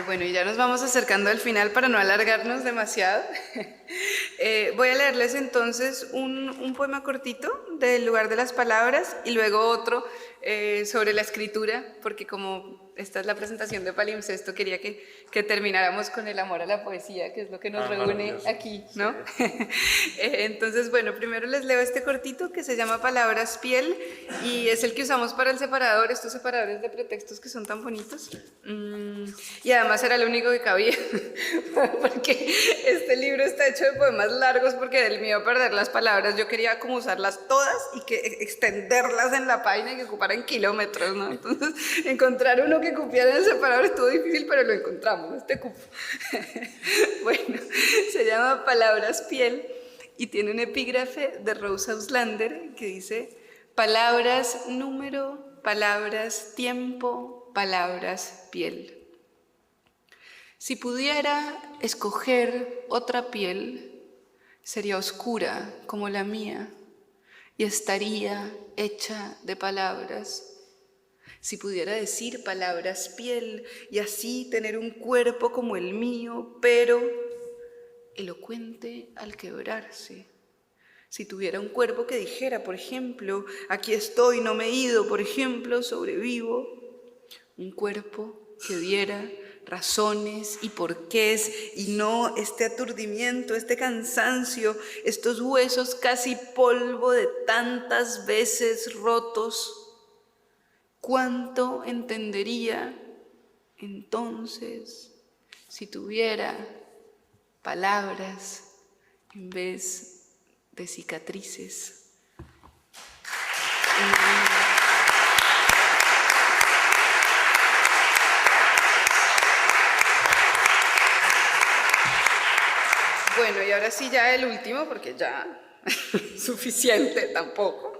Bueno, y ya nos vamos acercando al final para no alargarnos demasiado. Voy a leerles entonces un poema cortito del lugar de las palabras y luego otro sobre la escritura, porque como esta es la presentación de Palimpsesto, quería que termináramos con el amor a la poesía, que es lo que nos reúne aquí, ¿no? Sí. Entonces, bueno, primero les leo este cortito que se llama Palabras Piel y es el que usamos para el separador, estos separadores de pretextos que son tan bonitos. Y además era lo único que cabía, porque este libro está hecho de poemas largos porque del miedo a perder las palabras yo quería como usarlas todas y que extenderlas en la página y que ocuparan kilómetros, ¿no? Entonces encontrar uno que cupiera en el separador estuvo difícil, pero lo encontramos, este cupo. Bueno, se llama Palabras Piel y tiene un epígrafe de Rose Auslander que dice: palabras número, palabras tiempo, palabras piel. Si pudiera escoger otra piel, sería oscura como la mía y estaría hecha de palabras. Si pudiera decir palabras piel y así tener un cuerpo como el mío, pero elocuente al quebrarse. Si tuviera un cuerpo que dijera, por ejemplo, aquí estoy, no me he ido, por ejemplo, sobrevivo. Un cuerpo que diera razones y porqués y no este aturdimiento, este cansancio, estos huesos casi polvo de tantas veces rotos. ¿Cuánto entendería entonces si tuviera palabras en vez de cicatrices? Bueno, y ahora sí ya el último, porque ya suficiente tampoco.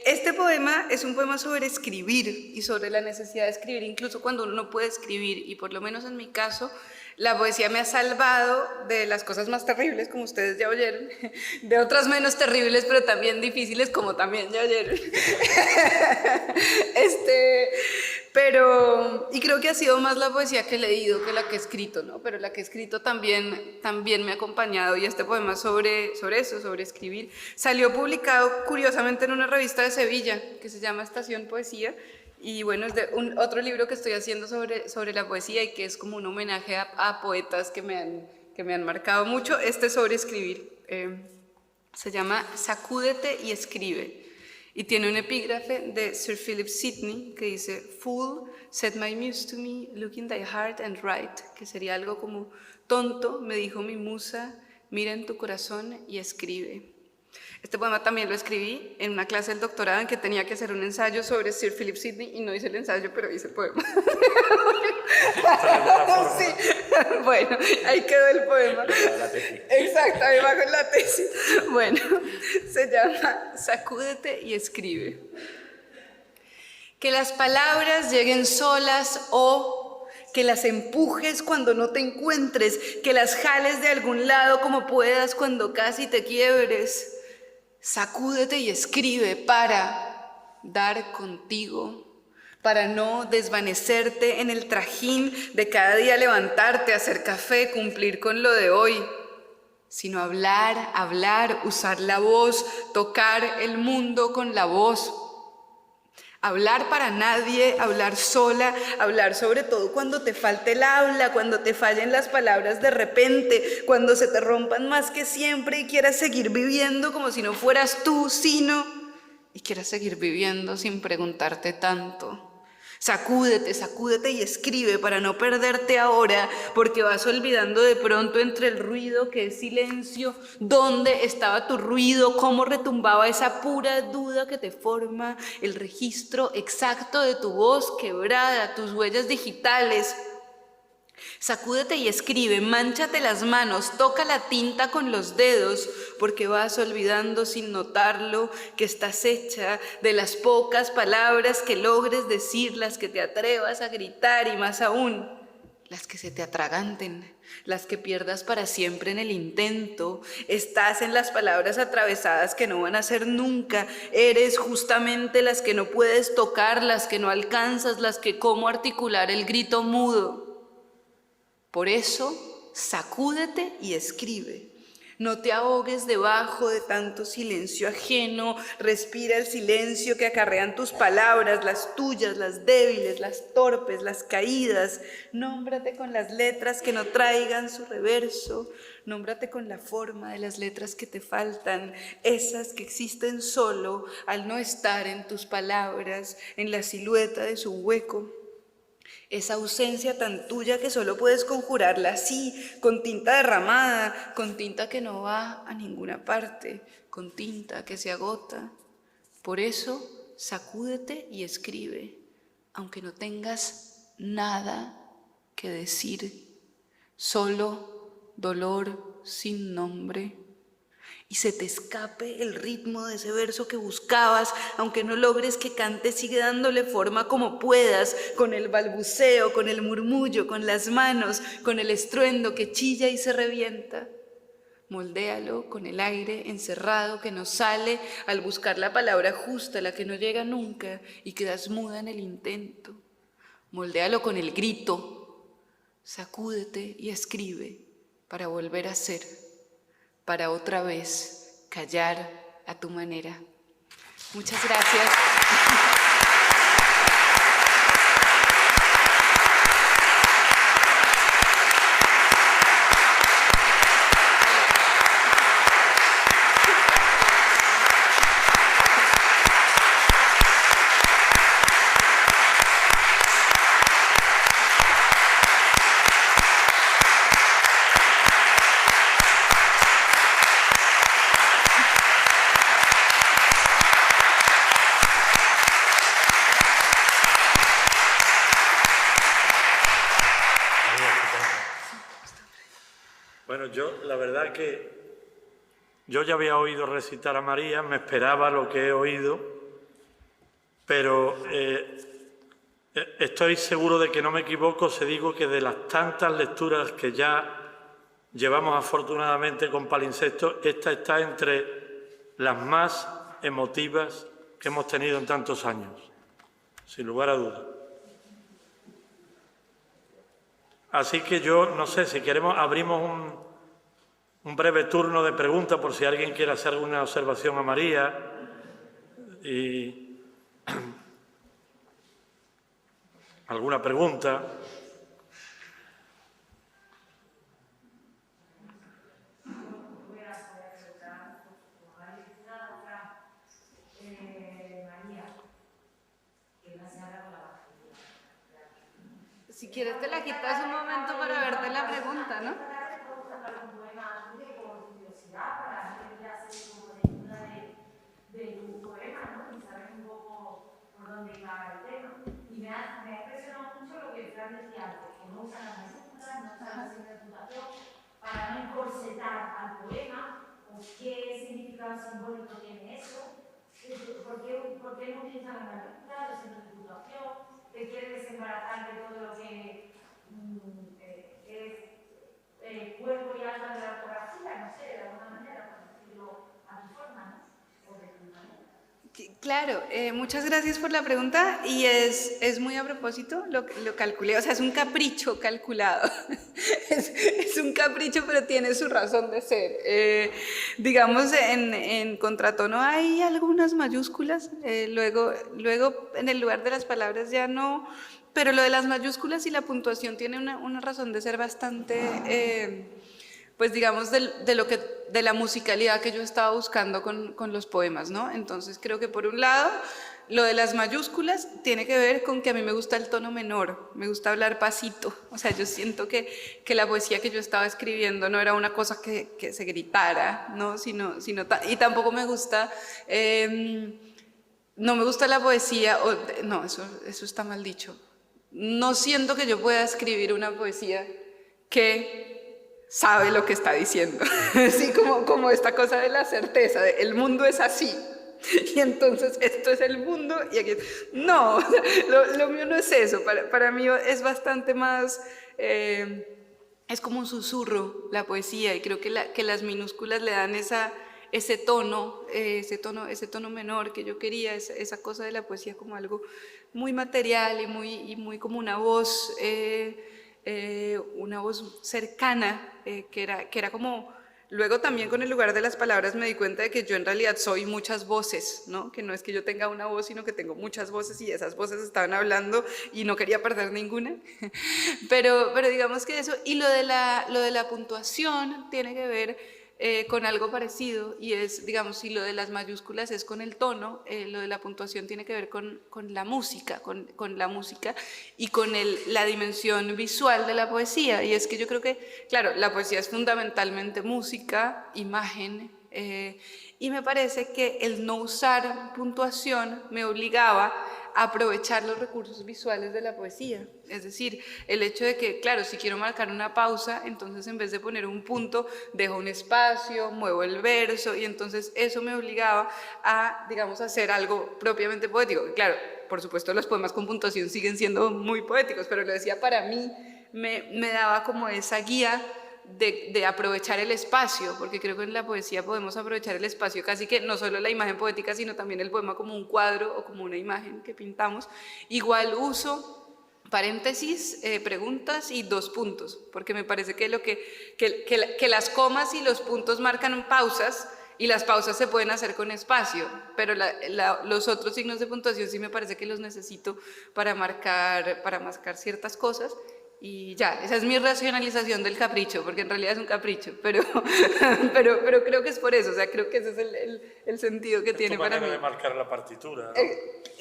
Este poema es un poema sobre escribir y sobre la necesidad de escribir, incluso cuando uno no puede escribir, y por lo menos en mi caso, la poesía me ha salvado de las cosas más terribles, como ustedes ya oyeron, de otras menos terribles, pero también difíciles, como también ya oyeron. Y creo que ha sido más la poesía que he leído que la que he escrito, ¿no? Pero la que he escrito también me ha acompañado, y este poema sobre eso, sobre escribir, salió publicado curiosamente en una revista de Sevilla que se llama Estación Poesía, y bueno, es de otro libro que estoy haciendo sobre la poesía y que es como un homenaje a poetas que me han marcado mucho. Este es sobre escribir, se llama Sacúdete y escribe. Y tiene un epígrafe de Sir Philip Sidney que dice: Fool, said my muse to me, look in thy heart and write, que sería algo como: tonto, me dijo mi musa, mira en tu corazón y escribe. Este poema también lo escribí en una clase del doctorado en que tenía que hacer un ensayo sobre Sir Philip Sidney y no hice el ensayo, pero hice el poema. Sí. Bueno, ahí quedó el poema. Exacto, ahí va con la tesis. Bueno, se llama Sacúdete y escribe. Que las palabras lleguen solas o que las empujes cuando no te encuentres, que las jales de algún lado como puedas cuando casi te quiebres. Sacúdete y escribe para dar contigo, para no desvanecerte en el trajín de cada día levantarte, hacer café, cumplir con lo de hoy. sino hablar, hablar, usar la voz, tocar el mundo con la voz. Hablar para nadie, hablar sola, hablar sobre todo cuando te falte el habla, cuando te fallen las palabras de repente, cuando se te rompan más que siempre y quieras seguir viviendo como si no fueras tú, sino, y quieras seguir viviendo sin preguntarte tanto. Sacúdete, sacúdete y escribe para no perderte ahora, porque vas olvidando de pronto entre el ruido que es silencio, dónde estaba tu ruido, cómo retumbaba esa pura duda que te forma el registro exacto de tu voz quebrada, tus huellas digitales. Sacúdete y escribe, mánchate las manos, toca la tinta con los dedos, porque vas olvidando sin notarlo que estás hecha de las pocas palabras que logres decir, las que te atrevas a gritar y más aún, las que se te atraganten, las que pierdas para siempre en el intento. Estás en las palabras atravesadas que no van a ser nunca, eres justamente las que no puedes tocar, las que no alcanzas, las que cómo articular el grito mudo. Por eso, sacúdete y escribe. No te ahogues debajo de tanto silencio ajeno. Respira el silencio que acarrean tus palabras, las tuyas, las débiles, las torpes, las caídas. Nómbrate con las letras que no traigan su reverso. Nómbrate con la forma de las letras que te faltan, esas que existen solo al no estar en tus palabras, en la silueta de su hueco. Esa ausencia tan tuya que solo puedes conjurarla así, con tinta derramada, con tinta que no va a ninguna parte, con tinta que se agota. Por eso, sacúdete y escribe, aunque no tengas nada que decir, solo dolor sin nombre. Y se te escape el ritmo de ese verso que buscabas, aunque no logres que cante, sigue dándole forma como puedas, con el balbuceo, con el murmullo, con las manos, con el estruendo que chilla y se revienta. Moldéalo con el aire encerrado que no sale al buscar la palabra justa, la que no llega nunca y quedas muda en el intento. Moldéalo con el grito, sacúdete y escribe para volver a ser, para otra vez callar a tu manera. Muchas gracias. Bueno, yo la verdad que yo ya había oído recitar a María, me esperaba lo que he oído, pero estoy seguro de que no me equivoco si digo que de las tantas lecturas que ya llevamos afortunadamente con Palimpsesto, esta está entre las más emotivas que hemos tenido en tantos años, sin lugar a dudas. Así que yo, no sé, si queremos, abrimos un breve turno de preguntas por si alguien quiere hacer alguna observación a María. Y alguna pregunta. Si quieres te la quitas un momento para verte la pregunta, ¿no? De tu poema, ¿no? Y saber un poco por dónde iba el tema. Y me ha impresionado mucho lo que Fran decía antes, que no usan las mayúsculas, no usan la signo de puntuación, para no encorsetar al poema, o qué significado simbólico tiene eso, por qué no utilizan las mayúsculas, los signos de puntuación, te quiere desembarazar de todo lo que es cuerpo y alma de la ortografía, no sé, de alguna manera, por decirlo a tu forma, ¿no? Claro, muchas gracias por la pregunta y es muy a propósito, lo calculé, o sea, es un capricho calculado, es un capricho pero tiene su razón de ser. Digamos, en contratono hay algunas mayúsculas, luego en el lugar de las palabras ya no, pero lo de las mayúsculas y la puntuación tiene una razón de ser bastante... pues digamos, de la musicalidad que yo estaba buscando con los poemas, ¿no? Entonces creo que por un lado, lo de las mayúsculas tiene que ver con que a mí me gusta el tono menor, me gusta hablar pasito, o sea, yo siento que la poesía que yo estaba escribiendo no era una cosa que se gritara, ¿no? Y tampoco me gusta... no me gusta la poesía, no, eso está mal dicho. No siento que yo pueda escribir una poesía que sabe lo que está diciendo, así como esta cosa de la certeza, de el mundo es así, y entonces esto es el mundo, y aquí... No, lo mío no es eso, para mí es bastante más... es como un susurro la poesía, y creo que las minúsculas le dan ese tono menor que yo quería, esa cosa de la poesía como algo muy material y muy como una voz cercana, que era como... Luego también con el lugar de las palabras me di cuenta de que yo en realidad soy muchas voces, ¿no? Que no es que yo tenga una voz, sino que tengo muchas voces y esas voces estaban hablando y no quería perder ninguna. Pero digamos que eso, y lo de la puntuación tiene que ver con algo parecido, y es, digamos, si lo de las mayúsculas es con el tono, lo de la puntuación tiene que ver con la música, con la música y con la dimensión visual de la poesía. Y es que yo creo que, claro, la poesía es fundamentalmente música, imagen, y me parece que el no usar puntuación me obligaba a aprovechar los recursos visuales de la poesía. Es decir, el hecho de que, claro, si quiero marcar una pausa, entonces en vez de poner un punto, dejo un espacio, muevo el verso, y entonces eso me obligaba a, digamos, hacer algo propiamente poético. Claro, por supuesto los poemas con puntuación siguen siendo muy poéticos, pero lo decía, para mí me daba como esa guía de aprovechar el espacio, porque creo que en la poesía podemos aprovechar el espacio, casi que no solo la imagen poética, sino también el poema como un cuadro o como una imagen que pintamos. Igual uso paréntesis, preguntas y 2 puntos, porque me parece que las comas y los puntos marcan pausas, y las pausas se pueden hacer con espacio, pero los otros signos de puntuación sí me parece que los necesito para marcar ciertas cosas. Y ya, esa es mi racionalización del capricho, porque en realidad es un capricho, pero creo que es por eso, o sea, creo que ese es el sentido que tiene para mí. Es tu manera de marcar la partitura, ¿no?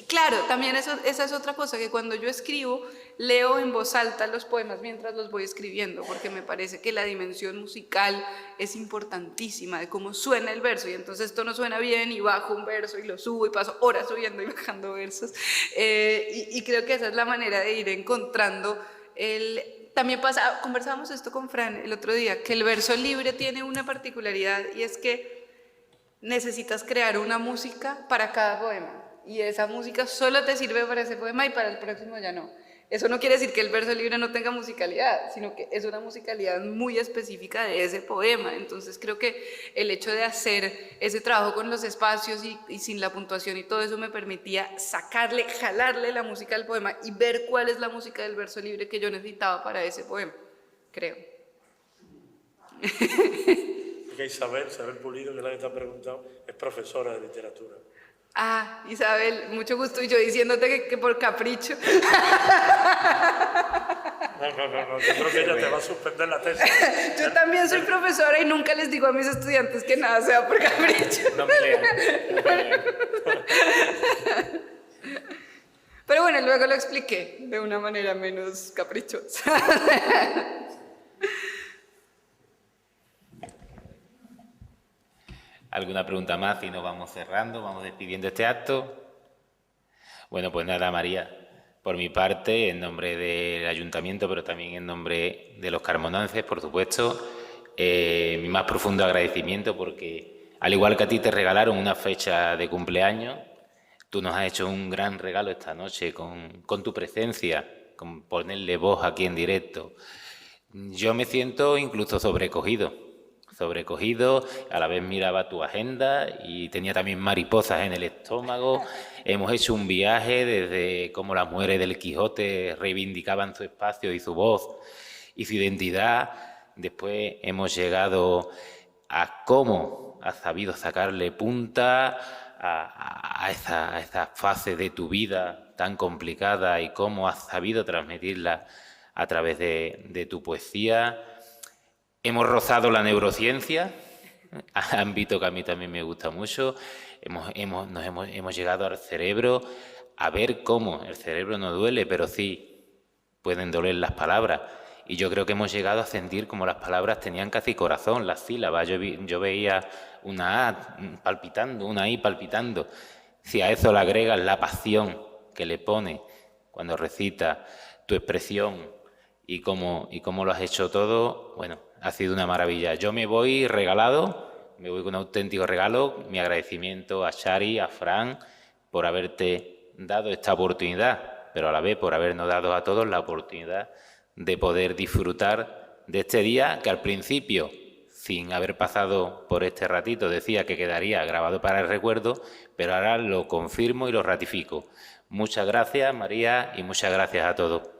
Claro, también esa es otra cosa, que cuando yo escribo, leo en voz alta los poemas mientras los voy escribiendo, porque me parece que la dimensión musical es importantísima, de cómo suena el verso, y entonces esto no suena bien, y bajo un verso, y lo subo, y paso horas subiendo y bajando versos, y creo que esa es la manera de ir encontrando... También conversábamos esto con Fran el otro día, que el verso libre tiene una particularidad, y es que necesitas crear una música para cada poema, y esa música solo te sirve para ese poema y para el próximo ya no. Eso no quiere decir que el verso libre no tenga musicalidad, sino que es una musicalidad muy específica de ese poema. Entonces creo que el hecho de hacer ese trabajo con los espacios y sin la puntuación y todo eso me permitía jalarle la música al poema y ver cuál es la música del verso libre que yo necesitaba para ese poema, creo. Isabel Pulido, que es la que te ha preguntado, es profesora de literatura. Ah, Isabel, mucho gusto. Y yo diciéndote que por capricho. No, yo creo que ella te va a suspender la tesis. Yo también soy profesora y nunca les digo a mis estudiantes que nada sea por capricho. No me lean. Pero bueno, luego lo expliqué de una manera menos caprichosa. ¿Alguna pregunta más? Y nos vamos cerrando, vamos despidiendo este acto. Bueno, pues nada, María, por mi parte, en nombre del Ayuntamiento, pero también en nombre de los carmonenses, por supuesto, mi más profundo agradecimiento, porque al igual que a ti te regalaron una fecha de cumpleaños, tú nos has hecho un gran regalo esta noche con tu presencia, con ponerle voz aquí en directo. Yo me siento incluso sobrecogido. sobrecogido, a la vez miraba tu agenda y tenía también mariposas en el estómago. Hemos hecho un viaje desde cómo las mujeres del Quijote reivindicaban su espacio y su voz y su identidad. Después hemos llegado a cómo has sabido sacarle punta a esa fase de tu vida tan complicada y cómo has sabido transmitirla a través de tu poesía. Hemos rozado la neurociencia, ámbito que a mí también me gusta mucho. Hemos llegado al cerebro a ver cómo el cerebro no duele, pero sí pueden doler las palabras. Y yo creo que hemos llegado a sentir como las palabras tenían casi corazón, las sílabas. Yo veía una A palpitando, una I palpitando. Si a eso le agregas la pasión que le pone cuando recita tu expresión y cómo lo has hecho todo, bueno, ha sido una maravilla. Yo me voy regalado, me voy con un auténtico regalo. Mi agradecimiento a Chari, a Fran, por haberte dado esta oportunidad, pero a la vez por habernos dado a todos la oportunidad de poder disfrutar de este día que al principio, sin haber pasado por este ratito, decía que quedaría grabado para el recuerdo, pero ahora lo confirmo y lo ratifico. Muchas gracias, María, y muchas gracias a todos.